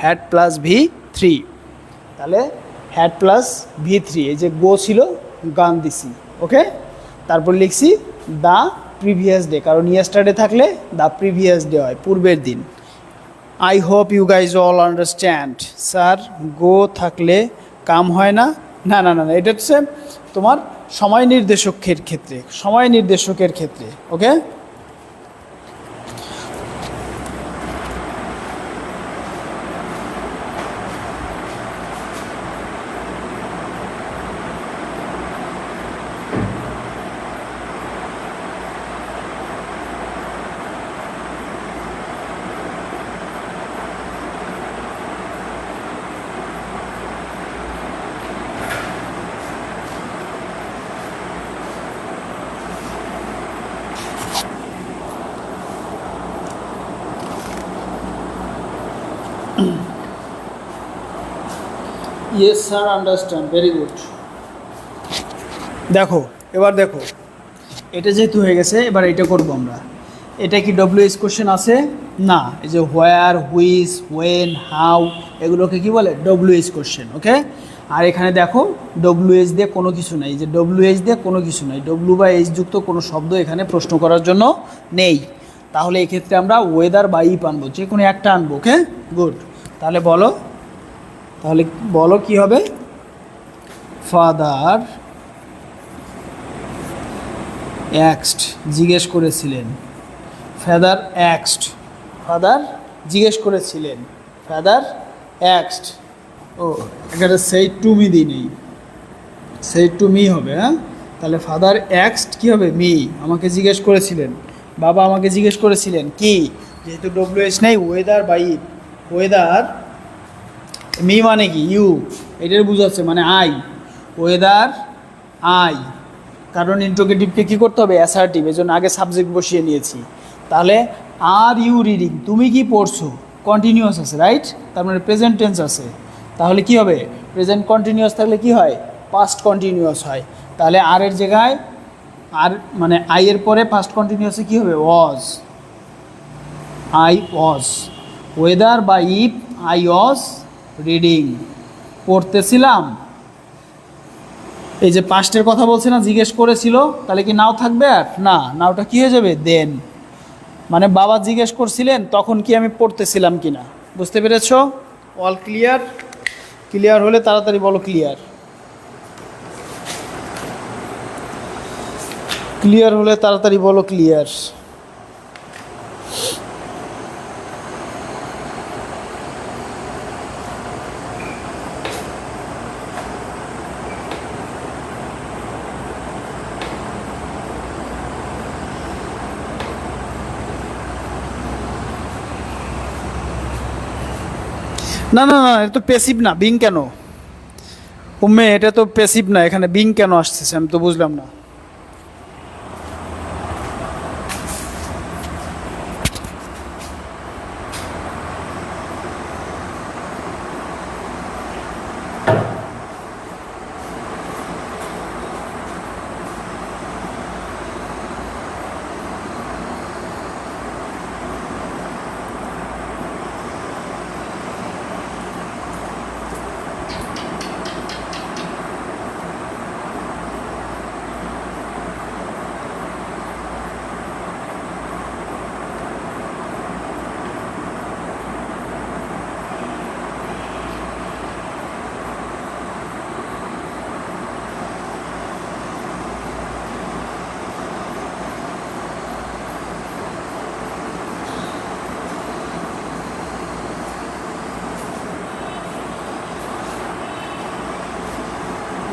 had plus V3। তাহলে হ্যাড প্লাস V3, এই যে গো ছিল গান দিছি, ওকে। তারপর লিখছি দ্য প্রিভিয়াস ডে, কারণ ইয়েস্টারডে থাকলে দ্য প্রিভিয়াস ডে হয়, পূর্বের দিন। I hope you guys all understand. Sir go থাকলে কাম হয় না, না না না না, এটা হচ্ছে তোমার সময় নির্দেশকের ক্ষেত্রে, সময় নির্দেশকের ক্ষেত্রে, okay. Yes sir, understand, very good. দেখো এবার দেখো, এটা যেহেতু হয়ে গেছে, এবার এটা করবো আমরা। এটা কি ডব্লিউএস কোশ্চেন আছে না, এই যে হোয়ার, হুইচ, ওয়েন, হাউ, এগুলোকে কি বলে ডব্লিউএস কোশ্চেন, ওকে। আর এখানে দেখো ডব্লিউএস দিয়ে কোনো কিছু নাই, যে ডব্লিউএস দিয়ে কোনো কিছু নাই, ডব্লিউ বা এইচ যুক্ত কোনো শব্দ এখানে প্রশ্ন করার জন্য নেই। তাহলে এক্ষেত্রে আমরা ওয়েদার বা ইপ আনবো, যে কোনো একটা আনবো, ওকে গুড। তাহলে বলো, তাহলে বলো কি হবে, ফাদার অ্যাক্সড, জিজ্ঞেস করেছিলেন, ফাদার অ্যাক্সড, ফাদার জিজ্ঞেস করেছিলেন, ফাদার অ্যাক্সড। ও এখানে সেই টু মি দিই নেই, সেই টু মি হবে, হ্যাঁ। তাহলে ফাদার অ্যাক্সড কী হবে, মি, আমাকে জিজ্ঞেস করেছিলেন, বাবা আমাকে জিজ্ঞেস করেছিলেন কি, যেহেতু ডব্লিউএস নেই, ওয়েদার বা ইপ, ওয়েদার, মি মানে কি ইউ, এটার বুঝাচ্ছে মানে আই, ওয়েদার আই, কারণ ইন্টারোগেটিভকে কী করতে হবে, অ্যাসার্টিভ, এই জন্য আগে সাবজেক্ট বসিয়ে নিয়েছি। তাহলে আর ইউ রিডিং, তুমি কি পড়ছো, কন্টিনিউয়াস আছে, রাইট, তার মানে প্রেজেন্ট টেন্স আছে। তাহলে কি হবে, প্রেজেন্ট কন্টিনিউয়াস থাকলে কি হয়, পাস্ট কন্টিনিউয়াস হয়। তাহলে আর এর জায়গায় আর মানে আই এর পরে পাস্ট কন্টিনিউয়াসে কী হবে, ওয়াজ, আই ওয়াজ, ওয়েদার বা ইফ আই ওয়াজ রিডিং, পড়তেছিলাম। এই যে পাস্টের কথা বলছে না, জিজ্ঞেস করেছিল, তাহলে কি নাও থাকবে, আর না, নাওটা কী হয়ে যাবে, দেন। মানে বাবা জিজ্ঞেস করছিলেন তখন কি আমি পড়তেছিলাম কি না, বুঝতে পেরেছ? All clear? ক্লিয়ার হলে তাড়াতাড়ি বলো ক্লিয়ার। ক্লিয়ার হলে তাড়াতাড়ি বলো ক্লিয়ার। না না না, এটা তো প্যাসিভ না, বিং কেন? উম্মে এটা তো প্যাসিভ না, এখানে বিং কেন আসতেছে আমি তো বুঝলাম না।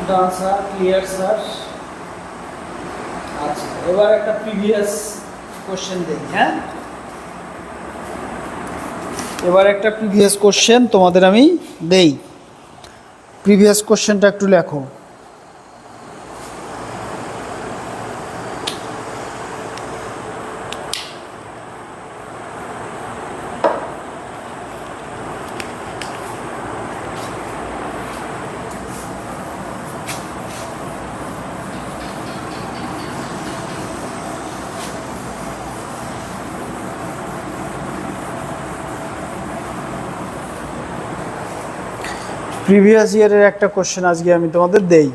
Done sir, clear sir. আচ্ছা, এবার একটা প্রিভিয়াস কোশ্চেন দেখি। হ্যাঁ, এবার একটা প্রিভিয়াস কোশ্চেন তোমাদের আমি দেই। প্রিভিয়াস কোশ্চেনটা একটু লেখো। প্রিভিয়াস ইয়ারের একটা কোশ্চেন আজকে আমি তোমাদের দেই।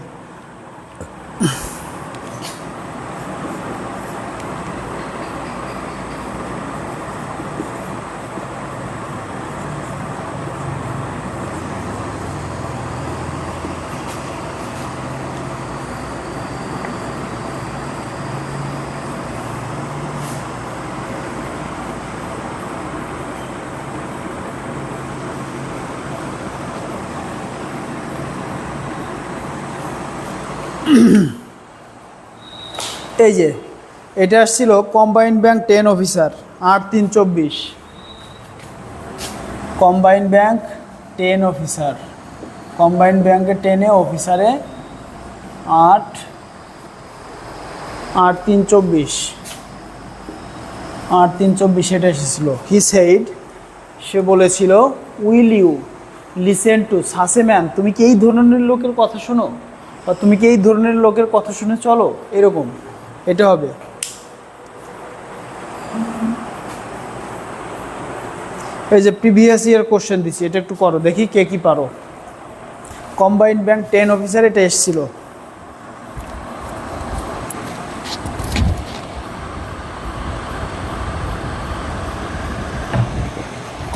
এই যে এটা আসছিল combined bank 10 officer 8-3-24। Combined bank 10 officer, combined ব্যাংকের 10-এ অফিসারে 8-3-24, 8-3-24 এটা এসেছিল। হি সেইড, সে বলেছিল, will you listen to such a man, তুমি কি এই ধরনের লোকের কথা শোনো, বা তুমি কি এই ধরনের লোকের কথা শুনে চলো, এরকম এটা হবে। এই যে প্রিভিয়াস ইয়ার কোশ্চেন দিচ্ছি, এটা একটু করো দেখি কে কি পারো। কম্বাইন্ড ব্যাংক 10 অফিসার এটা এসেছিল।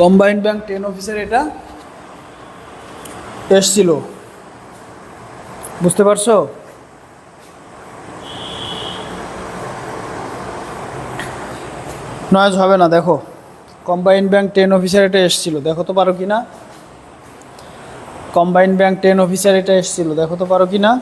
কম্বাইন্ড ব্যাংক 10 অফিসার এটা এসেছিল, বুঝতে পারছো? নয়েজ হবে না, দেখো কম্বাইন্ড ব্যাংক 10 অফিসার এটা এসেছিল, দেখো তো পারো কি না। কম্বাইন্ড ব্যাংক 10 অফিসার এটা এসেছিল, দেখো তো পারো কি না।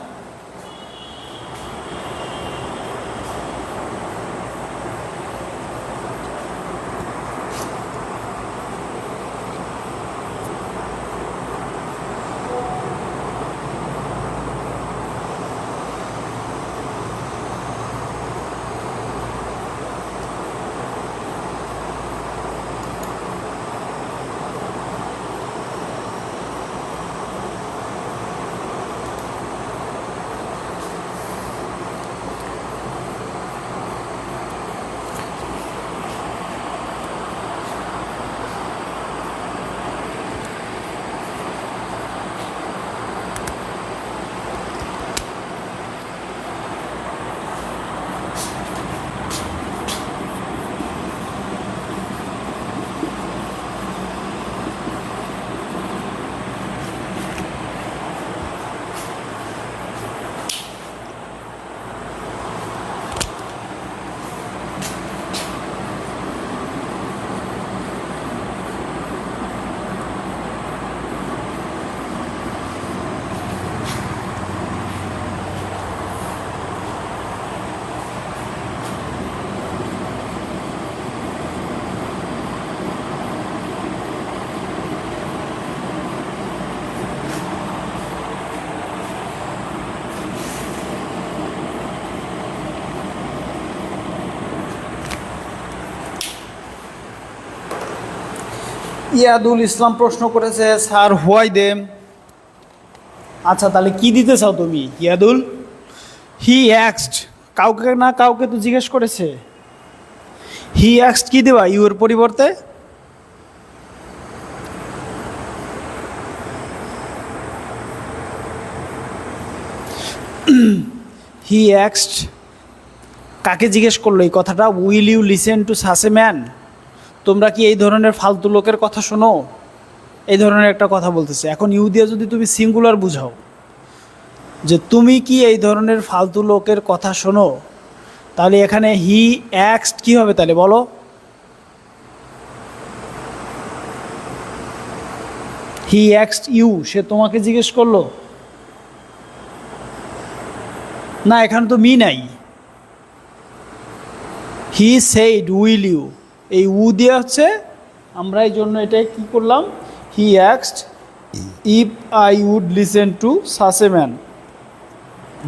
ইয়াদুল ইসলাম প্রশ্ন করেছে, স্যার হোয়াই দেম। আচ্ছা তাহলে কি দিতে চাও তুমি ইয়াদুল? হি অ্যাক্সড, কাউকে না কাউকে তো জিজ্ঞেস করেছে। হি অ্যাক্সড কি দেবা ইউর পরিবর্তে? হি অ্যাক্সড কাকে জিজ্ঞেস করলো এই কথাটা? Will you listen to such a man? তোমরা কি এই ধরনের ফালতু লোকের কথা শোনো? এই ধরনের একটা কথা বলতেছে। এখন ইউ দিয়ে যদি তুমি সিঙ্গুলার বুঝাও যে তুমি কি এই ধরনের ফালতু লোকের কথা শোনো, তাহলে এখানে হি অ্যাক্সড কি হবে তাহলে বলো? হি অ্যাক্সড ইউ, সে তোমাকে জিজ্ঞেস করলো না, এখানে তো মি নাই। হি সেইড উইল ইউ, এই উ দিয়ে হচ্ছে আমরা এই জন্য এটাই কী করলাম, হি অ্যাক্সড if I would listen to such a man.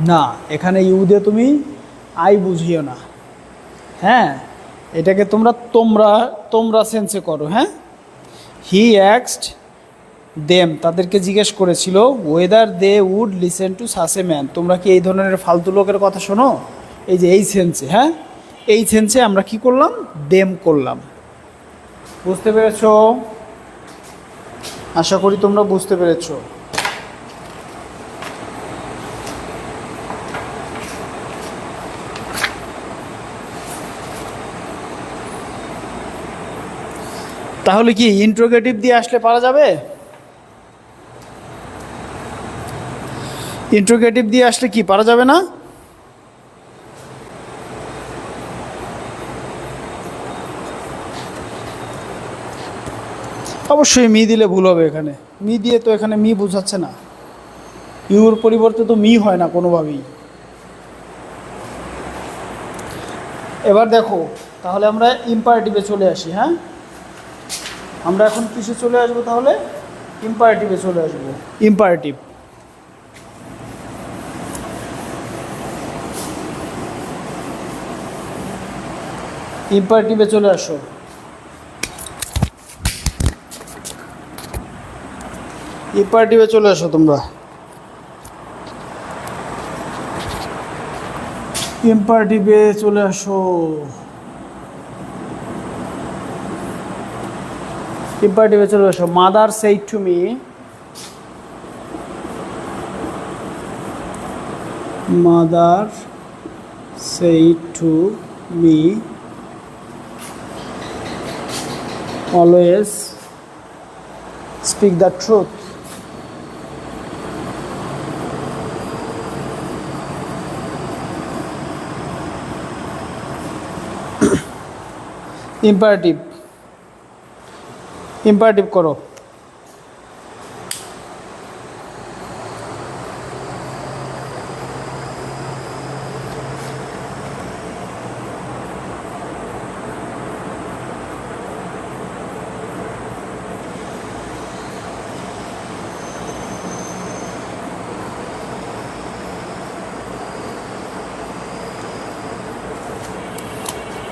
না, এখানে ইউ দিয়ে তুমি আই বুঝিও না। হ্যাঁ, এটাকে তোমরা তোমরা তোমরা সেন্সে করো। হ্যাঁ, হি অ্যাক্সড দেম, তাদেরকে জিজ্ঞেস করেছিল whether they would listen to such a man, তোমরা কি এই ধরনের ফালতু লোকের কথা শোনো? এই যে এই সেন্সে, হ্যাঁ এই সেন্সে আমরা কি করলাম, দেম করলাম। বুঝতে পেরেছো? আশা করি তোমরা বুঝতে পেরেছো। তাহলে কি ইন্ট্রোগেটিভ দিয়ে আসলে পারা যাবে? ইন্ট্রোগেটিভ দিয়ে আসলে কি পারা যাবে না? অবশ্যই মি দিলে ভুল হবে। এখানে মি দিয়ে তো এখানে মি বোঝাচ্ছে না, ইউর পরিবর্তে তো মি হয় না কোনোভাবেই। এবার দেখো, তাহলে আমরা ইম্পারেটিভে চলে আসি। হ্যাঁ, আমরা এখন কিসে চলে আসবো তাহলে? ইম্পারেটিভে চলে আসবো। ইম্পারেটিভ, ইম্পারেটিভে চলে আসো। ইম্পারেটিভে চলে আসো তোমরা। ইম্পারেটিভে চলে আসো। ইম্পারেটিভে চলে আসো। Mother said to me, mother said to me always speak the truth. Imperative, imperative করো।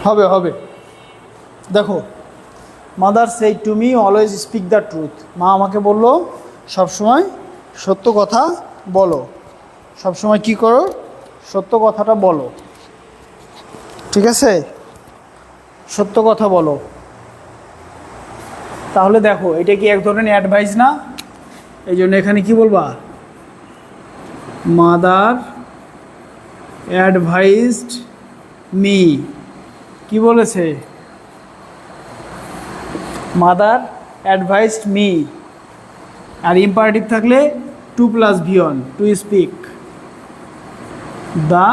হবে হবে। দেখো, mother said to me always speak the truth, মা আমাকে বললো সবসময় সত্য কথা বলো। সবসময় কি করো, সত্য কথাটা বলো। ঠিক আছে, সত্য কথা বলো। তাহলে দেখো, এটা কি এক ধরনের অ্যাডভাইস না? এই জন্য এখানে কি বলবা, মাদার অ্যাডভাইসড মি। কি বলেছে? Mother advised me. আর ইম্পারেটিভ থাকলে to plus V one, to speak the,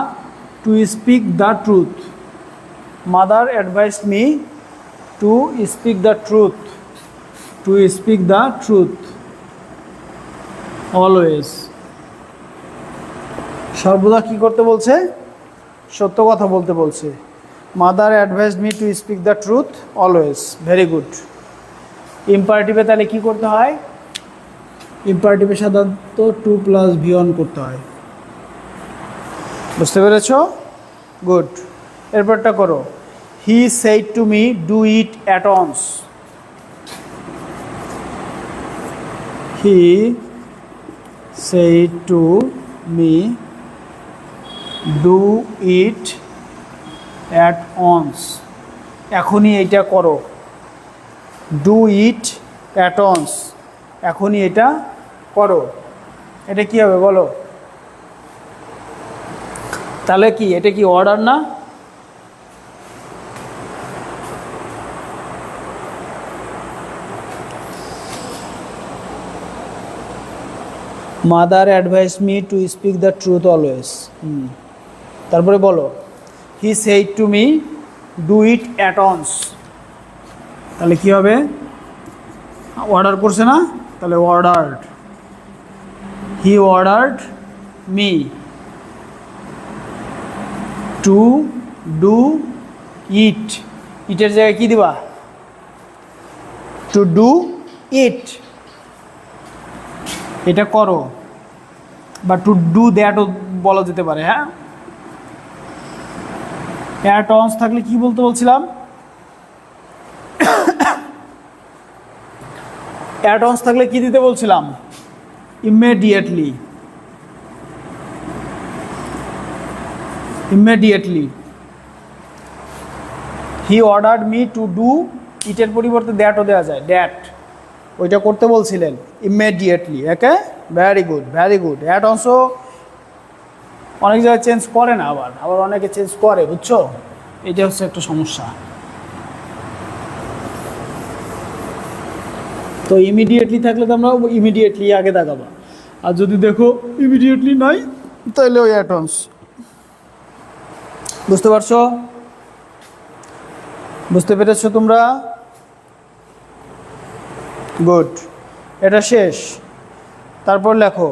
to speak the truth. Mother advised me to speak the truth, to speak the truth always. সর্বদা কি করতে বলছে? সত্য কথা বলতে বলছে। Mother advised me to speak the truth always. Very good. ইম্পারেটিভে তাহলে কি করতে হয়? ইম্পারেটিভে সাধারণত টু প্লাস ভি অন করতে হয়। বুঝতে পেরেছ? গুড। এরপরটা করো, he said to me do it at once. He said to me, do it at once. এখনই এটা করো। do it at once, এখনই এটা করো। এটা কি হবে বলো? তাহলে কি এটা কি অর্ডার না? Mother advise me to speak the truth always. তারপরে বলো, he said to me do it at once. তাহলে কি হবে? অর্ডার করছে না? তাহলে ordered, he ordered me to do it. ইটের জায়গায় কি দিবা? টু ডু ইট, এটা করো, বা টু ডু দ্যাটও বলা যেতে পারে। হ্যাঁ, অ্যাট অনস থাকলে কি বলতে বলছিলাম? অ্যাট অনস থাকলে কি দিতে বলছিলাম? Immediately, immediately. He ordered me to do ইটের পরিবর্তে দ্যাটও দেওয়া যায়, দ্যাট, ওইটা করতে বলছিলেন immediately. Okay, very good, very good. At অনসও অনেক জায়গায় চেঞ্জ করে না, আবার আবার অনেকে চেঞ্জ করে, বুঝছো? এটা হচ্ছে একটা সমস্যা। তো ইমিডিয়েটলি থাকলে তো আমরা ইমিডিয়েটলি আগে দেখাবো, আর যদি দেখো ইমিডিয়েটলি নাই তাহলে ওই অ্যাট অনস। বুঝতে পারছো? বুঝতে পেরেছো তোমরা? গুড, এটা শেষ। তারপর লেখো,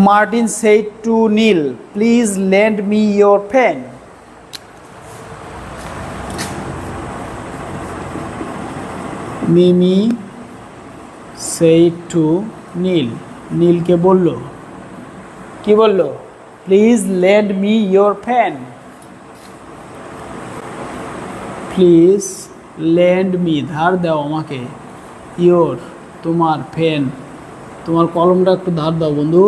Martin said to Neel, please lend me your pen. Mimi said to Neel, নীলকে বলল, কি বলল? Please lend me your pen. Please lend me, ধার দাও আমাকে, ইয়োর, তোমার, পেন, তোমার কলমটা একটু ধার দাও বন্ধু।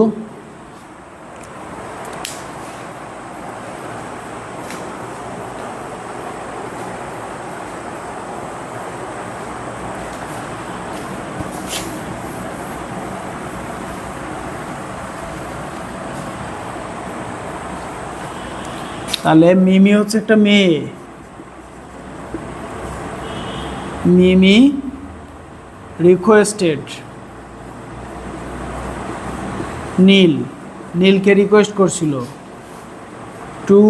তাহলে মিমি হচ্ছে একটা মেয়ে। মিমি রিকোয়েস্টেড নীল, নীলকে রিকোয়েস্ট করছিল to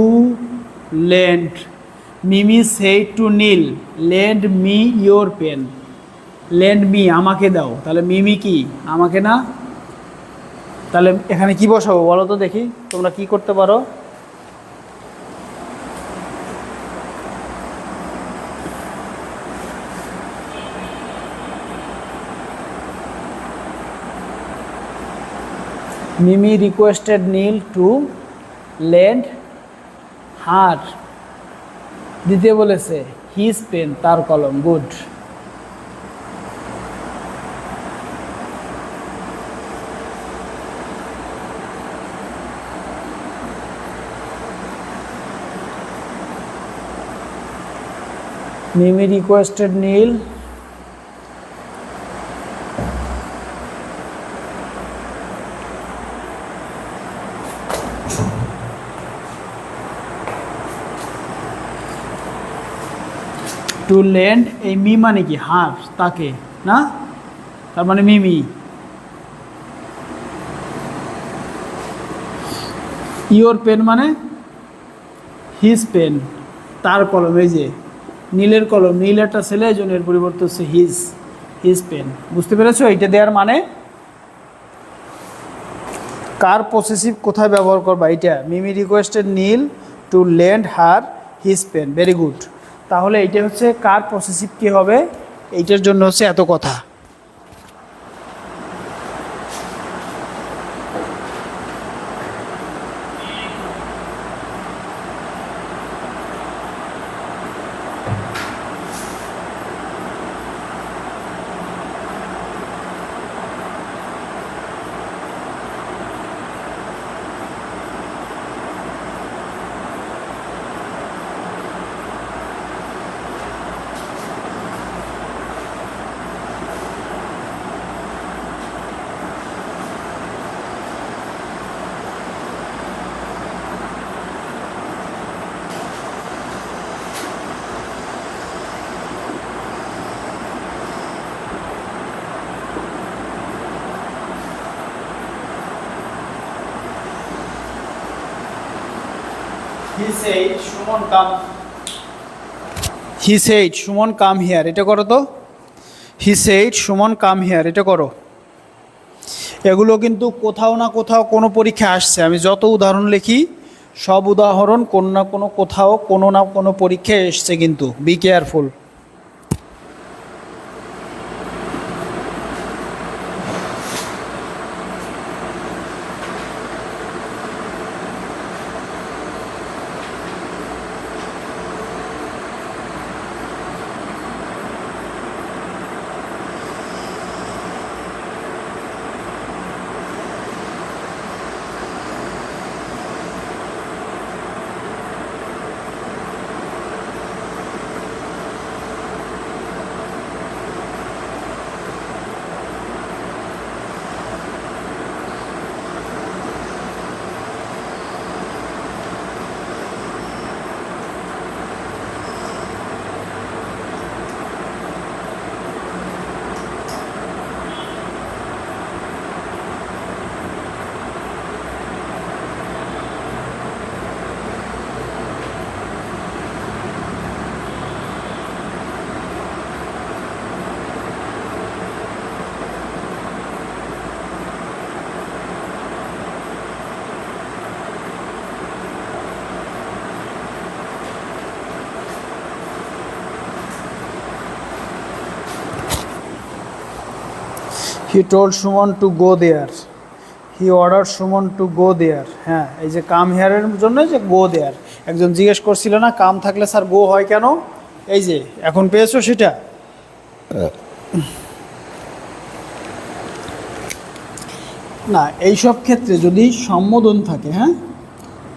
lend, Mimi said to Neel lend me your pen. Lend me, আমাকে দাও। তাহলে মিমি কি? আমাকে না? তাহলে এখানে কি বসাবো বলো তো দেখি, তোমরা কি করতে পারো? Mimi requested Neel to lend her, দিতে বলেছে হিজ পেন, তার কলম। Good. Mimi requested Neel to lend, এই মি মানে কি? হার, তাকে না, তার মানে মিমি। ইয়োর পেন মানে হিজ পেন, তার কলম। এই যে নীলের কলম, নীল একটা ছেলে, জনের পরিবর্তে হচ্ছে হিজ, হিজ পেন। বুঝতে পেরেছো? এইটা দেওয়ার মানে কার পসেসিভ কোথায় ব্যবহার করবা, এইটা। Mimi requested Neel to lend her his pen. Very good. তাহলে এইটা হচ্ছে কার পসেসিভ কি হবে, এইটার জন্য হচ্ছে এত কথা। He said Suman come, he said Suman come here, এটা করো তো। He said Suman come here, এটা করো। এগুলো কিন্তু কোথাও না কোথাও কোনো পরীক্ষা আসছে। আমি যত উদাহরণ লিখি সব উদাহরণ কোনো না কোনো কোথাও কোনো না কোনো পরীক্ষায় এসছে, কিন্তু be careful. He told Suman to go there, he order Suman to go there. হ্যাঁ, এই যে কাম হেয়ারের জন্য যে গো দেয়ার, একজন জিজ্ঞেস করছিল না কাম থাকলে স্যার গো হয় কেন, এই যে এখন পেয়েছো সেটা। না, এইসব ক্ষেত্রে যদি সম্বোধন থাকে, হ্যাঁ,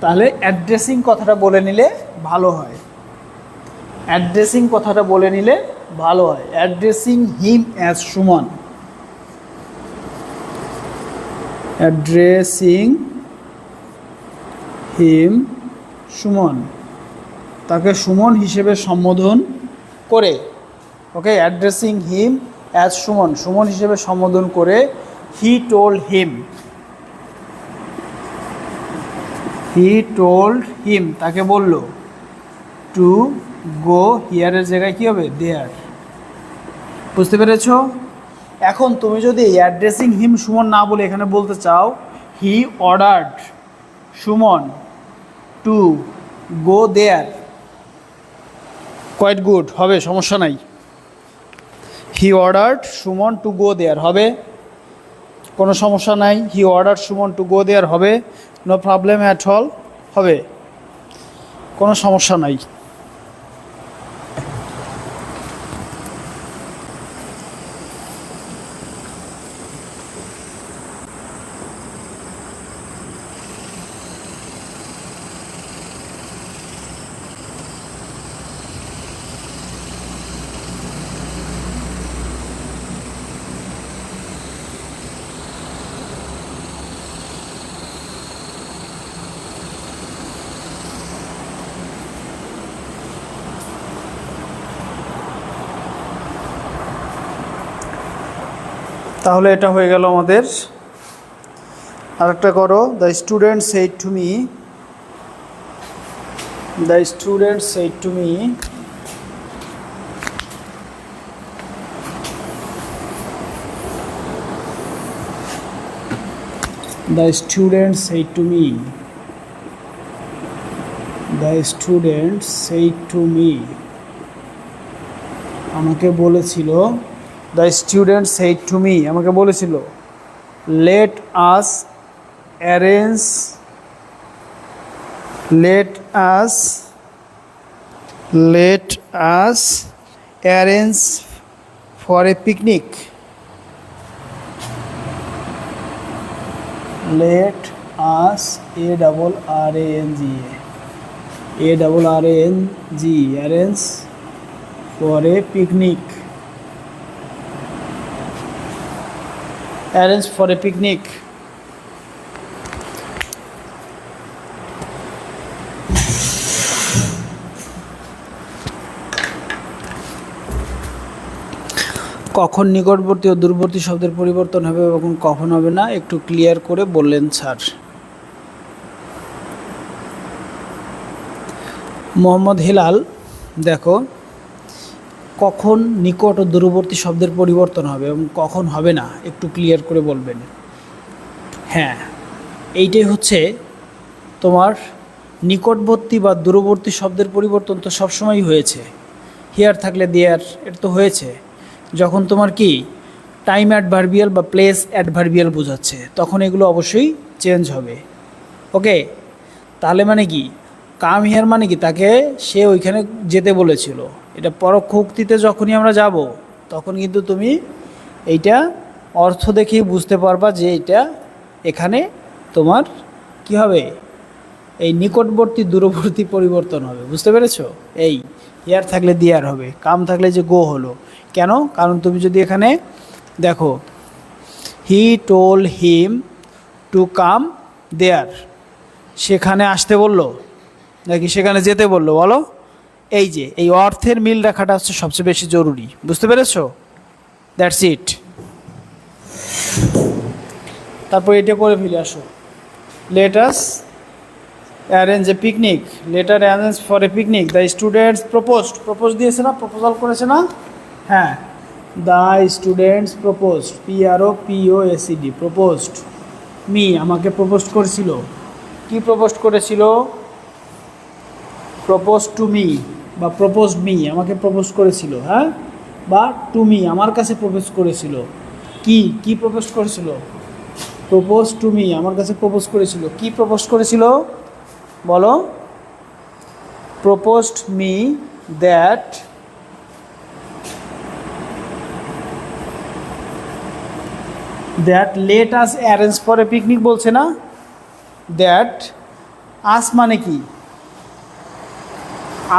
তাহলে অ্যাড্রেসিং কথাটা বলে নিলে ভালো হয়। অ্যাড্রেসিং কথাটা বলে নিলে ভালো হয়। Addressing him as Suman, addressing him Suman, তাকে সুমন হিসেবে সম্বোধন করে। Okay, addressing him as Suman, Suman হিসেবে সম্বোধন করে। He told him, he told him, তাকে বলল টু গো হিয়ারের জায়গায় কী হবে, দেয়ার। বুঝতে পেরেছ? এখন তুমি যদি অ্যাড্রেসিং হিম সুমন না বলে এখানে বলতে চাও he ordered Suman to go there, quite good, হবে, সমস্যা নাই। He ordered Suman to go there হবে, কোনো সমস্যা নাই। He ordered Suman to go there হবে, নো প্রবলেম অ্যাট অল, হবে, কোনো সমস্যা নাই। তাহলে এটা হয়ে গেল আমাদের। আরেকটা করো, the student said to me, the student said to me, the student said to me, the student said to me, আমাকে বলেছিল, the student said to me, আমাকে বলেছিল let us arrange, let us, let us arrange for a picnic, let us, A double R A N G, A double R A N G, arrange for a picnic, arrange for a picnic। কখন নিকটবর্তী ও দূরবর্তী শব্দের পরিবর্তন হবে এবং কখন হবে না একটু ক্লিয়ার করে বললেন স্যার। মোহাম্মদ হেলাল, দেখো কখন নিকট ও দূরবর্তী শব্দের পরিবর্তন হবে এবং কখন হবে না একটু ক্লিয়ার করে বলবেন। হ্যাঁ, এইটাই হচ্ছে তোমার নিকটবর্তী বা দূরবর্তী শব্দের পরিবর্তন তো সবসময়ই হয়েছে। হিয়ার থাকলে দেয়ার, এটা তো হয়েছে। যখন তোমার কি টাইম অ্যাডভার্বিয়াল বা প্লেস অ্যাডভার্বিয়াল বোঝাচ্ছে তখন এগুলো অবশ্যই চেঞ্জ হবে। ওকে, তাহলে মানে কি কাম হিয়ার মানে কি তাকে সে ওইখানে যেতে বলেছিল। এটা পরোক্ষ উক্তিতে যখনই আমরা যাব তখন কিন্তু তুমি এইটা অর্থ দেখেই বুঝতে পারবা যে এটা এখানে তোমার কি হবে, এই নিকটবর্তী দূরবর্তী পরিবর্তন হবে। বুঝতে পেরেছো? এই হিয়ার থাকলে দিয়ার হবে, কাম থাকলে যে গো হলো। কেন? কারণ তুমি যদি এখানে দেখো he told him to come দেয়ার, সেখানে আসতে বললো নাকি সেখানে যেতে বললো বলো? এই যে এই অর্থের মিল রাখাটা হচ্ছে সবচেয়ে বেশি জরুরি। বুঝতে পেরেছো? That's it. তারপর এটা করে ফেলে আসো, late us arrange a picnic, letter arrange for a picnic, the students proposed, propose দিয়েছে না, প্রপোজাল করেছে না? হ্যাঁ, the students proposed, PROPOSED, proposed me, আমাকে প্রপোজ করেছিল। কি প্রপোজ করেছিল? প্রপোজ টু মি বা প্রপোজড মি, আমাকে প্রপোজ করেছিল। হ্যাঁ, বা টু মি, আমার কাছে প্রপোজ করেছিল। কি কি প্রপোজ করেছিল? প্রপোজ টু মি, আমার কাছে প্রপোজ করেছিল। কি প্রপোজ করেছিল বলো? Proposed me that late us arrange for a picnic বলছে না? দ্যাট আস মানে কি?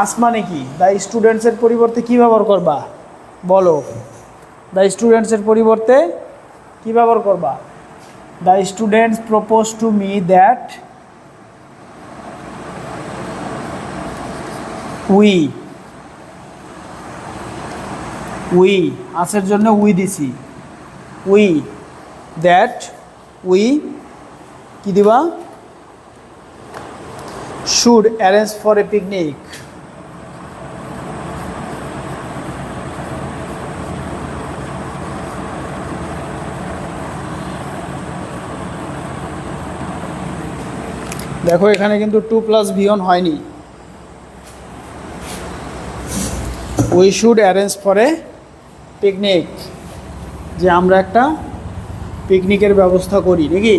আস মানে কি? দ্য স্টুডেন্টসের পরিবর্তে কী ব্যবহার করবা বলো? দ্য স্টুডেন্টসের পরিবর্তে কী ব্যবহার করবা? The students propose to me that we, আসের জন্য উই দিছি, উই, দ্যাট উই কি দিবা? Should arrange for a picnic. দেখো এখানে কিন্তু 2+V1 হয়নি। We should arrange for a picnic, যে আমরা একটা পিকনিকের ব্যবস্থা করি নাকি।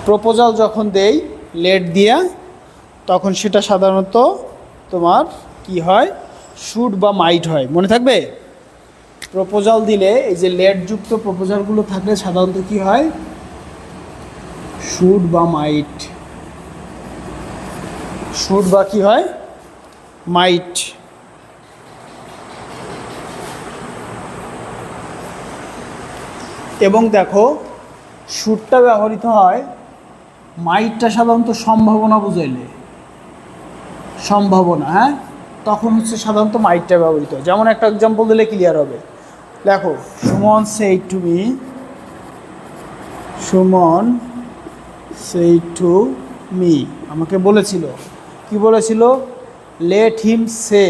প্রপোজাল যখন দেই লেট দিয়া, তখন সেটা সাধারণত তোমার কি হয়? শুড বা মাইট হয়। মনে থাকবে? প্রপোজাল দিলে এই যে লেটযুক্ত প্রপোজালগুলো থাকলে সাধারণত কি হয়? শুড বা মাইট, শুড বা কি হয়? মাইট। এবং দেখো শুডটা ব্যবহৃত হয়, মাইটটা সাধারণত সম্ভাবনা বুঝাইলে, সম্ভাবনা, হ্যাঁ, তখন হচ্ছে সাধারণত মাইটটা ব্যবহৃত হয়। যেমন একটা এক্সাম্পল দিলে ক্লিয়ার হবে। দেখো, Suman said to me, Suman said to me, আমাকে বলেছিল। কি বলেছিল? Let him say,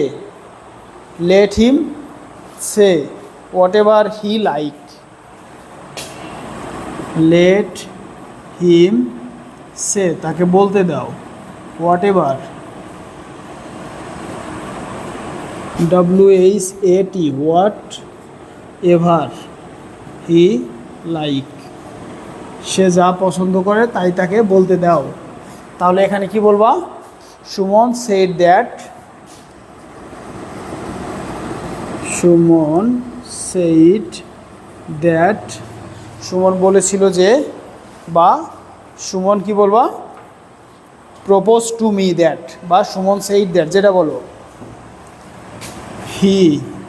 let him say whatever he like, let him say, তাকে বলতে দাও, whatever, WHAT, whatever he like, সে যা পছন্দ করে তাই তাকে বলতে দাও। তাহলে এখানে কি বলবা? Suman said that, Suman said that, Suman বলেছিল যে, বা সুমন কি বলবা? প্রপোজ টু মি দ্যাট, বা সুমন সেইড দ্যাট, যেটা বলো। হি,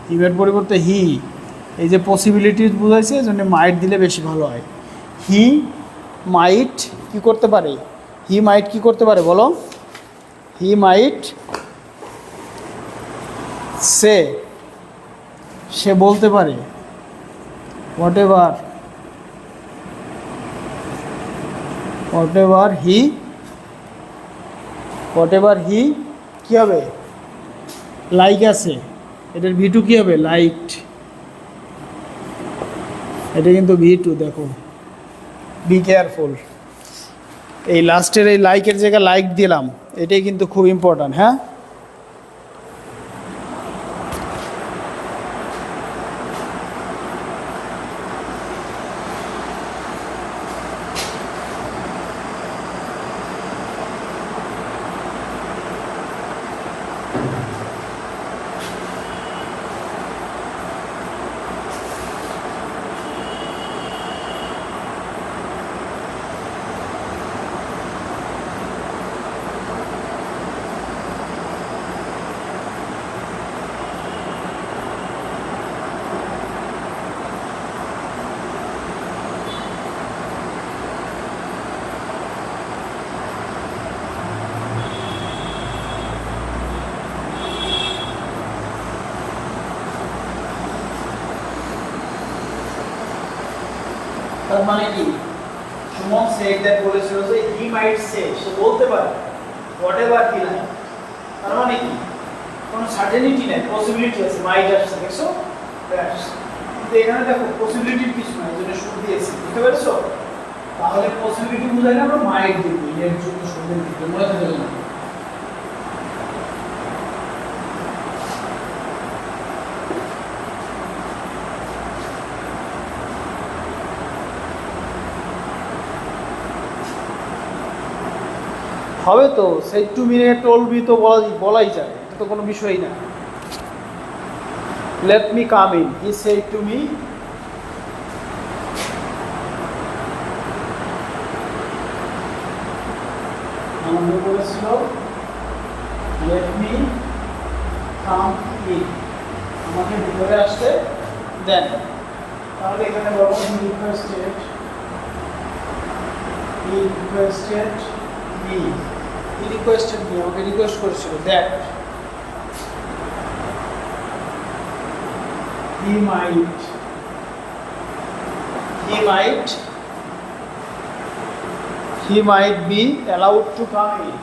হিমের পরিবর্তে হি, এই যে পসিবিলিটিস বুঝাইছে, এই জন্য মাইট দিলে বেশি ভালো হয়। হি মাইট কি করতে পারে? হি মাইট কি করতে পারে বলো? হি মাইট সে, সে বলতে পারে, whatever he whatever he কী হবে, লাইক আছে, এটার ভি টু কী হবে, লাইকড। এটা কিন্তু ভি টু, দেখো বি কেয়ারফুল। এই লাস্টের এই লাইকের জায়গায় লাইক দিলাম, এটাই কিন্তু খুব ইম্পর্ট্যান্ট। হ্যাঁ, তার মানে কি, সুমন সেড দ্যাট বলেছিল যে হি মাইট সে, সে বলতে পারে হোয়াট এভার হি লাইক। তার মানে কি, কোনো সার্টেনিটি নাই, পসিবিলিটি আছে, মাইট আসছে, দেখছো দ্যাটস। কিন্তু এখানে দেখো পসিবিলিটির কিছু নাই, যেটা শুরু দিয়েছি, বুঝতে পেরেছো? তাহলে পসিবিলিটি বোঝায় না, আমরা মাইট দিব, এর যুক্ত শব্দের দিকে মনে থাকবে না। হবে তো, said to me told me তো বলাই যায়, এটা তো কোনো বিষয়ই না। Let me come in, he said to me. আমাকে বলেছিল লেট মি কাম ইন, আমাকে ভিতরে আসতে দেন। তাহলে এখানে বলবো he requested me, he requested me, আমাকে রিকোয়েস্ট করেছিল that he might be allowed to come in.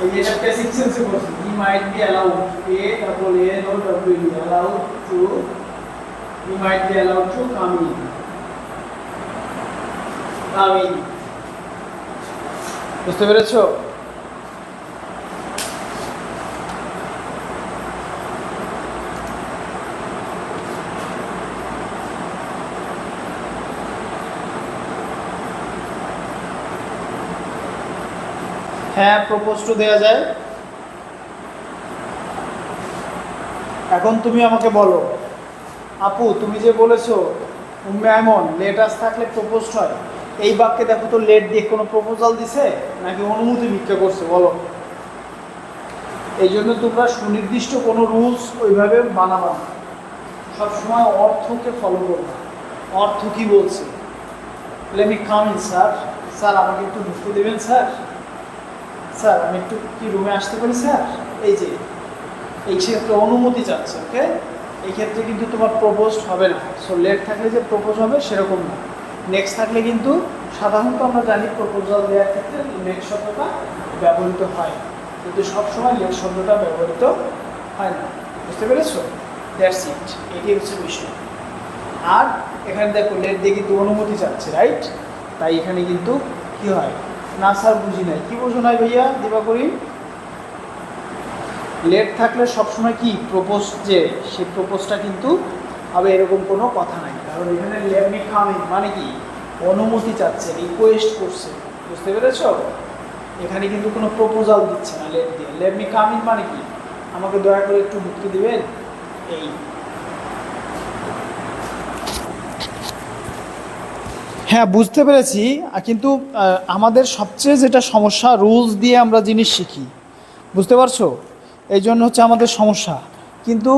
এই যে এটা প্যাসিভ সেন্সে বলছি, he might be allowed, he might be allowed to come in, বুঝতে পেরেছো? হ্যাঁ, প্রপোজ টু দেওয়া যায়। এখন তুমি আমাকে বলো, আপু তুমি যে বলেছো উম্মে আইমন লেটাস থাকলে প্রপোজ হয়, এই বাক্যে দেখো তো লেট দিয়ে কোনো প্রপোজাল দিছে নাকি অনুমতি ভিক্ষা করছে, বলো? এই জন্য তোমরা সুনির্দিষ্ট কোনো রুলস ওইভাবে বানাবা না, সবসময় অর্থকে ফলো করবা। অর্থ কি বলছে, let me come in sir, sir আমাকে একটু ঢুকতে দেবেন স্যার, স্যার আমি একটু কি রুমে আসতে পারি স্যার, এই যে এই ক্ষেত্রে অনুমতি চাচ্ছে। ওকে, এই ক্ষেত্রে কিন্তু তোমার প্রপোজ হবে না। সো লেট থাকলে যে প্রপোজ হবে সেরকম না। নেক্সট থাকলে কিন্তু সাধারণত আমরা জানি প্রপোজাল দেওয়ার ক্ষেত্রে লেট শব্দটা ব্যবহৃত হয়, কিন্তু সবসময় লেট শব্দটা ব্যবহৃত হয় না। বুঝতে পেরেছো? দ্যাটস ইট, এটাই হচ্ছে বিষয়। আর এখানে দেখো লেট দিয়ে কিন্তু অনুমতি চাচ্ছে, রাইট? তাই এখানে কিন্তু কি হয়, না স্যার বুঝি নাই, কি বোঝো নাই ভাইয়া দিবাকরি? লেট থাকলে সবসময় কি প্রপোজ, যে সেই প্রপোজটা কিন্তু হবে এরকম কোনো কথা নাই, কারণ এখানে লেট মি কাম ইন মানে কি, অনুমতি চাচ্ছে, রিকোয়েস্ট করছে। বুঝতে পেরেছ? এখানে কিন্তু কোনো প্রপোজাল দিচ্ছে না লেট দিয়ে। লেট মি কাম ইন মানে কি, আমাকে দয়া করে একটু ঢুকতে দিবেন, এই। হ্যাঁ, বুঝতে পেরেছি, কিন্তু আমাদের সবচেয়ে যেটা সমস্যা, রুলস দিয়ে আমরা জিনিস শিখি, বুঝতে পারছো? এই জন্য হচ্ছে আমাদের সমস্যা। কিন্তু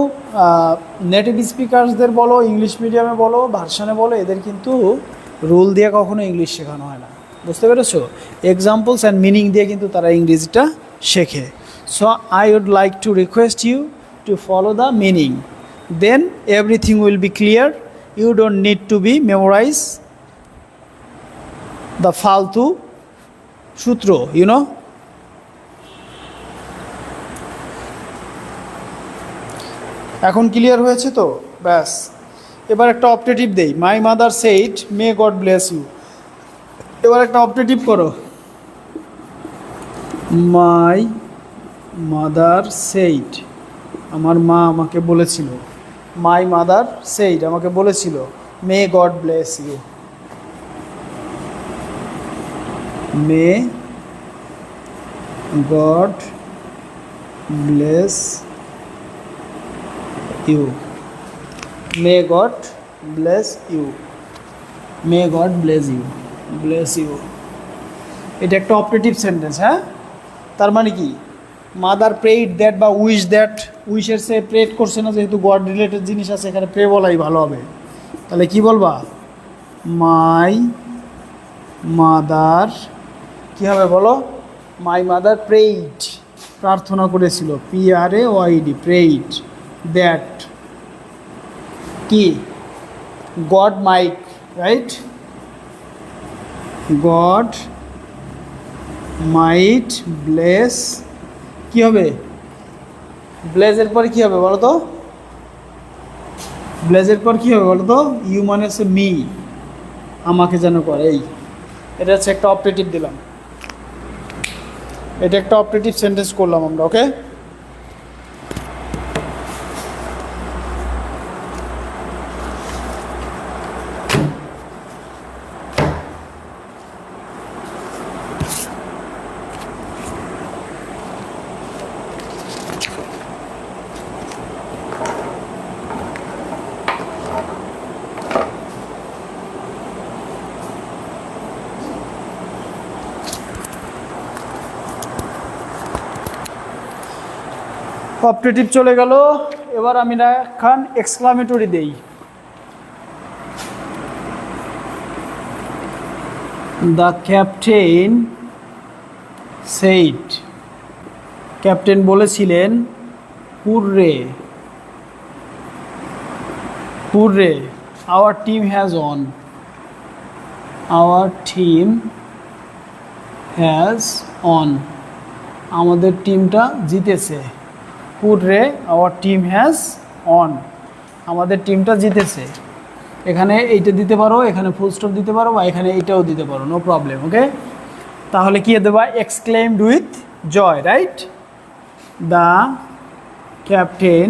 নেটিভ স্পিকারসদের বলো, ইংলিশ মিডিয়ামে বলো, ভার্সানে বলো, এদের কিন্তু রুল দিয়ে কখনো ইংলিশ শেখানো হয় না। বুঝতে পেরেছো? এক্সাম্পলস অ্যান্ড মিনিং দিয়ে কিন্তু তারা ইংরেজিটা শেখে। So I would like to request you to follow the meaning, then everything will be clear. You don't need to be memorize the faltu sutro, you know. এখন ক্লিয়ার হয়েছে তো? ব্যাস, এবার একটা অপটেটিভ দেই। My mother said may God bless you. এবার একটা অপটেটিভ করো। মাই মাদার সেইড, আমার মা আমাকে বলেছিল। মাই মাদার সেইড, আমাকে বলেছিল may God bless you. May God bless you. May God bless you. May God bless you. Bless you, এটা একটা অপারেটিভ সেন্টেন্স। হ্যাঁ, তার মানে কি, মাদার প্রেইড দ্যাট বা উইশ দ্যাট, উইশের সে প্রেড করছে না, যেহেতু গড রিলেটেড জিনিস আছে এখানে, প্রে বলাই ভালো হবে। তাহলে কি বলবা? মাই মাদার, কী হবে বলো? মাই মাদার প্রেইড, প্রার্থনা করেছিল, PRAYD, প্রেইড দ্যাট কি, God might, right, God might bless, কি হবে? ব্লেজের পর কি হবে বলো তো? ব্লেজের পর কি হবে বলো তো? ইউ মানে হচ্ছে মি, আমাকে যেন করে। এই এটা হচ্ছে একটা অপারেটিভ দিলাম, এটা একটা অপারেটিভ সেন্টেন্স করলাম আমরা। ওকে, অপারেটিভ চলে গেল। এবার আমি না খান এক্সক্লামেটরি দেই। দ্য ক্যাপ্টেন সেইড, ক্যাপ্টেন বলেছিলেন, hurray hurray, our team has won, our team has won, আমাদের টিমটা জিতেছে। Hurray, our team has won, আমাদের টিমটা জিতেছে। এখানে এইটা দিতে পারো, এখানে ফুল স্টপ দিতে পারো, বা এখানে এইটাও দিতে পারো, নো প্রবলেম। ওকে, তাহলে কি দেবা? Exclaimed with joy, right? The captain,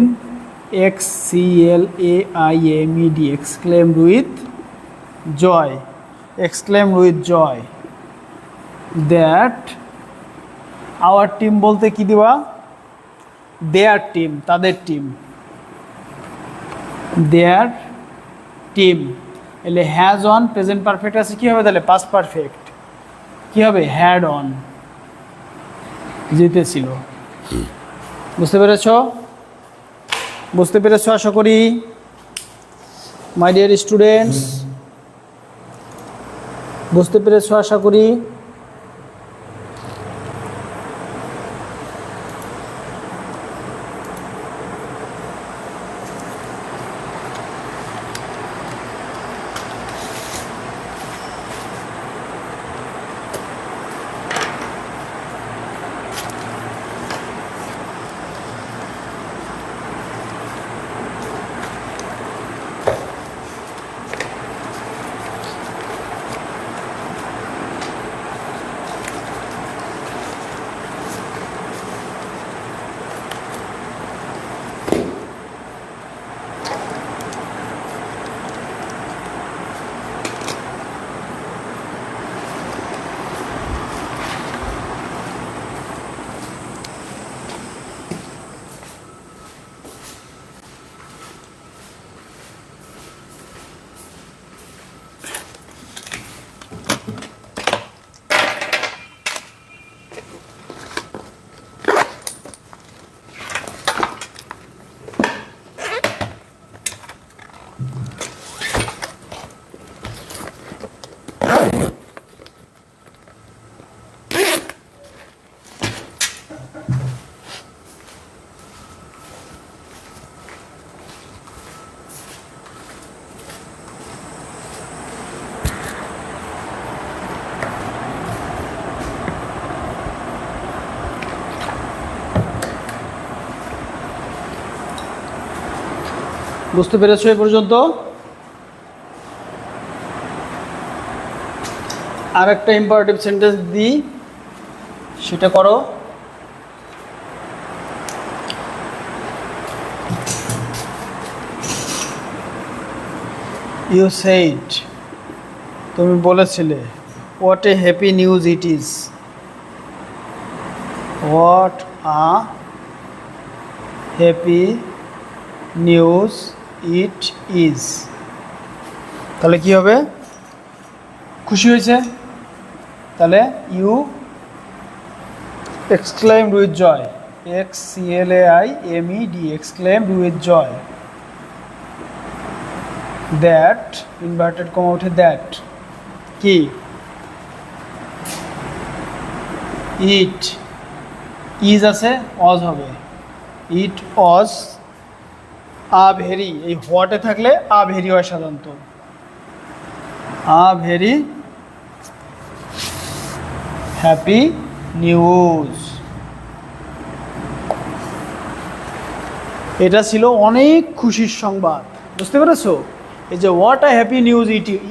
XCLAIMED, exclaimed with joy, exclaimed with joy that, our team বলতে কি দিবা? দেয়ার টিম, তাদের টিম, দেয়ার টিম। এলে হ্যাজ অন, প্রেজেন্ট পারফেক্ট আছে, কী হবে তাহলে? পাস্ট পারফেক্ট, কী হবে? হ্যাড অন, জিতেছিল। বুঝতে পেরেছ? বুঝতে পেরেছ আশা করি মাই ডিয়ার স্টুডেন্টস, বুঝতে পেরেছ আশা করি। বুঝতে পেরেছো এ পর্যন্ত? আর একটা ইম্পারেটিভ সেন্টেন্স দিই, সেটা করো। ইউ সেইড, তুমি বলেছিলে, what a happy news it is. What a happy news it is. তাহলে কি হবে? খুশি হয়েছে। তাহলে you exclaimed with joy, XCLAIMED, exclaimed with joy, that inverted comma উঠে that কি it is আছে, was হবে, it was a very, এই হোয়াটে থাকলে আ ভেরি হয় সাধারণত, আ ভেরি হ্যাপি নিউজ। এটা ছিল অনেক খুশির সংবাদ। বুঝতে পেরেছো? এই যে what a happy news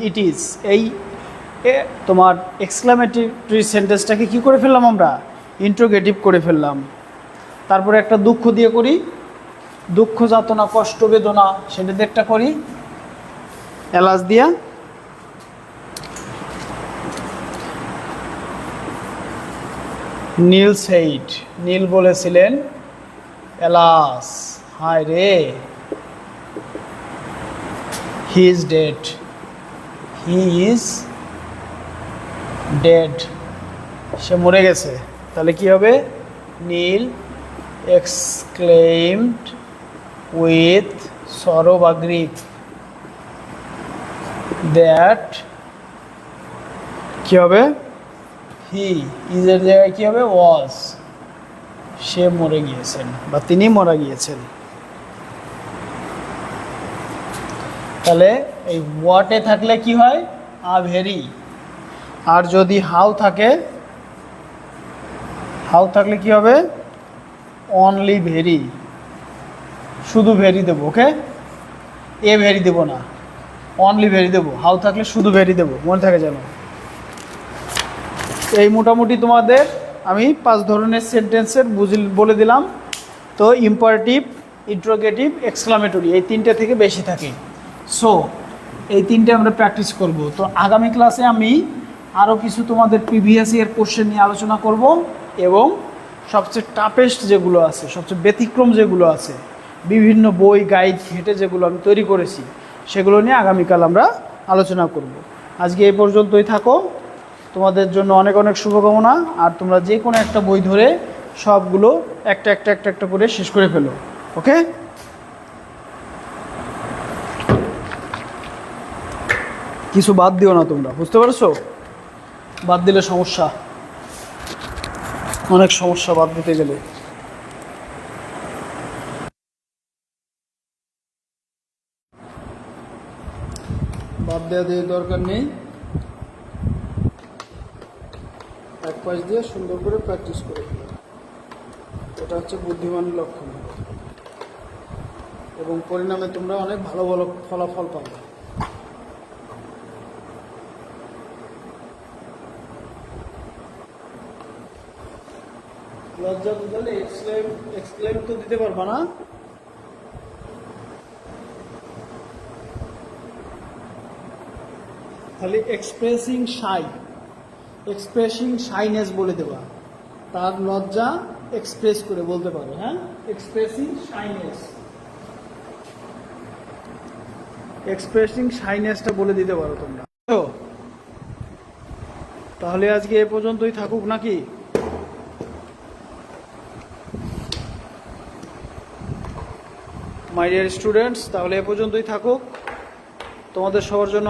it is, এই তোমার এক্সক্লামেটরি সেন্টেন্সটাকে কি করে ফেললাম আমরা? ইন্ট্রোগেটিভ করে ফেললাম। তারপরে একটা দুঃখ দিয়ে করি, দুঃখ যাতনা কষ্ট বেদনা, সেটা দিয়ে একটা করি এলাচ দিয়া। নীল সেইড, নীল বলেছিলেন, এলাস হায় রে, he is dead, he is dead, সে মরে গেছে। তাহলে কি হবে? নীল এক্সক্লেইমড উইথ সরো বা গ্রিফ দ্যাট, কি হবে? হি ইজের জায়গায় কি হবে? ওয়াজ, সে মরে গিয়েছেন বা তিনি মারা গিয়েছেন। তাহলে এই হোয়াটে থাকলে কি হয়? A very. আর যদি হাউ থাকে, হাউ থাকলে কি হবে? অনলি ভেরি, শুধু ভেরি দেবো। ওকে, এ ভেরি দেবো না, অনলি ভেরি দেবো। হাউ থাকলে শুধু ভেরি দেবো, মনে থাকে যেন। এই মোটামুটি তোমাদের আমি 5 ধরনের সেন্টেন্সের বলে দিলাম। তো ইম্পারেটিভ, ইন্ট্রোগেটিভ, এক্সক্লামেটরি, এই 3টে থেকে বেশি থাকে। সো এই 3টে আমরা প্র্যাকটিস করব। তো আগামী ক্লাসে আমি আরও কিছু তোমাদের প্রিভিয়াস ইয়ার কোশ্চেন নিয়ে আলোচনা করব, এবং সবচেয়ে টাফেস্ট যেগুলো আছে, সবচেয়ে ব্যতিক্রম যেগুলো আছে, বিভিন্ন বই গাইড ঘেঁটে যেগুলো আমি তৈরি করেছি, সেগুলো নিয়ে আগামীকাল আমরা আলোচনা করব। আজকে এই পর্যন্তই থাকো। তোমাদের জন্য অনেক অনেক শুভকামনা। আর তোমরা যে কোনো একটা বই ধরে সবগুলো একটা একটা একটা একটা করে শেষ করে ফেলো। ওকে, কিছু বাদ দিও না তোমরা, বুঝতে পারছো? বাদ দিলে সমস্যা, অনেক সমস্যা বাদ দিতে গেলে। বাদ দেওয়া দিয়ে দরকার নেই, এক পাশ দিয়ে সুন্দর করে প্র্যাকটিস করে ফেলো। এটা হচ্ছে বুদ্ধিমানের লক্ষণ, এবং পরিণামে তোমরা অনেক ভালো ভালো ফলাফল পাবে। লজ্জা তো তাহলে এক্সক্লেম তো দিতে পারবা না। তাহলে এক্সপ্রেসিং শাইনেস বলে দেবা, তার লজ্জা এক্সপ্রেস করে বলতে পারো। হ্যাঁ, এক্সপ্রেসিং শাইনেসটা বলে দিতে পারো তোমরা। তাহলে আজকে এ পর্যন্তই থাকুক নাকি? মাই ডিয়ার স্টুডেন্টস, তাহলে এ পর্যন্তই থাকুক। তোমাদের সবার জন্য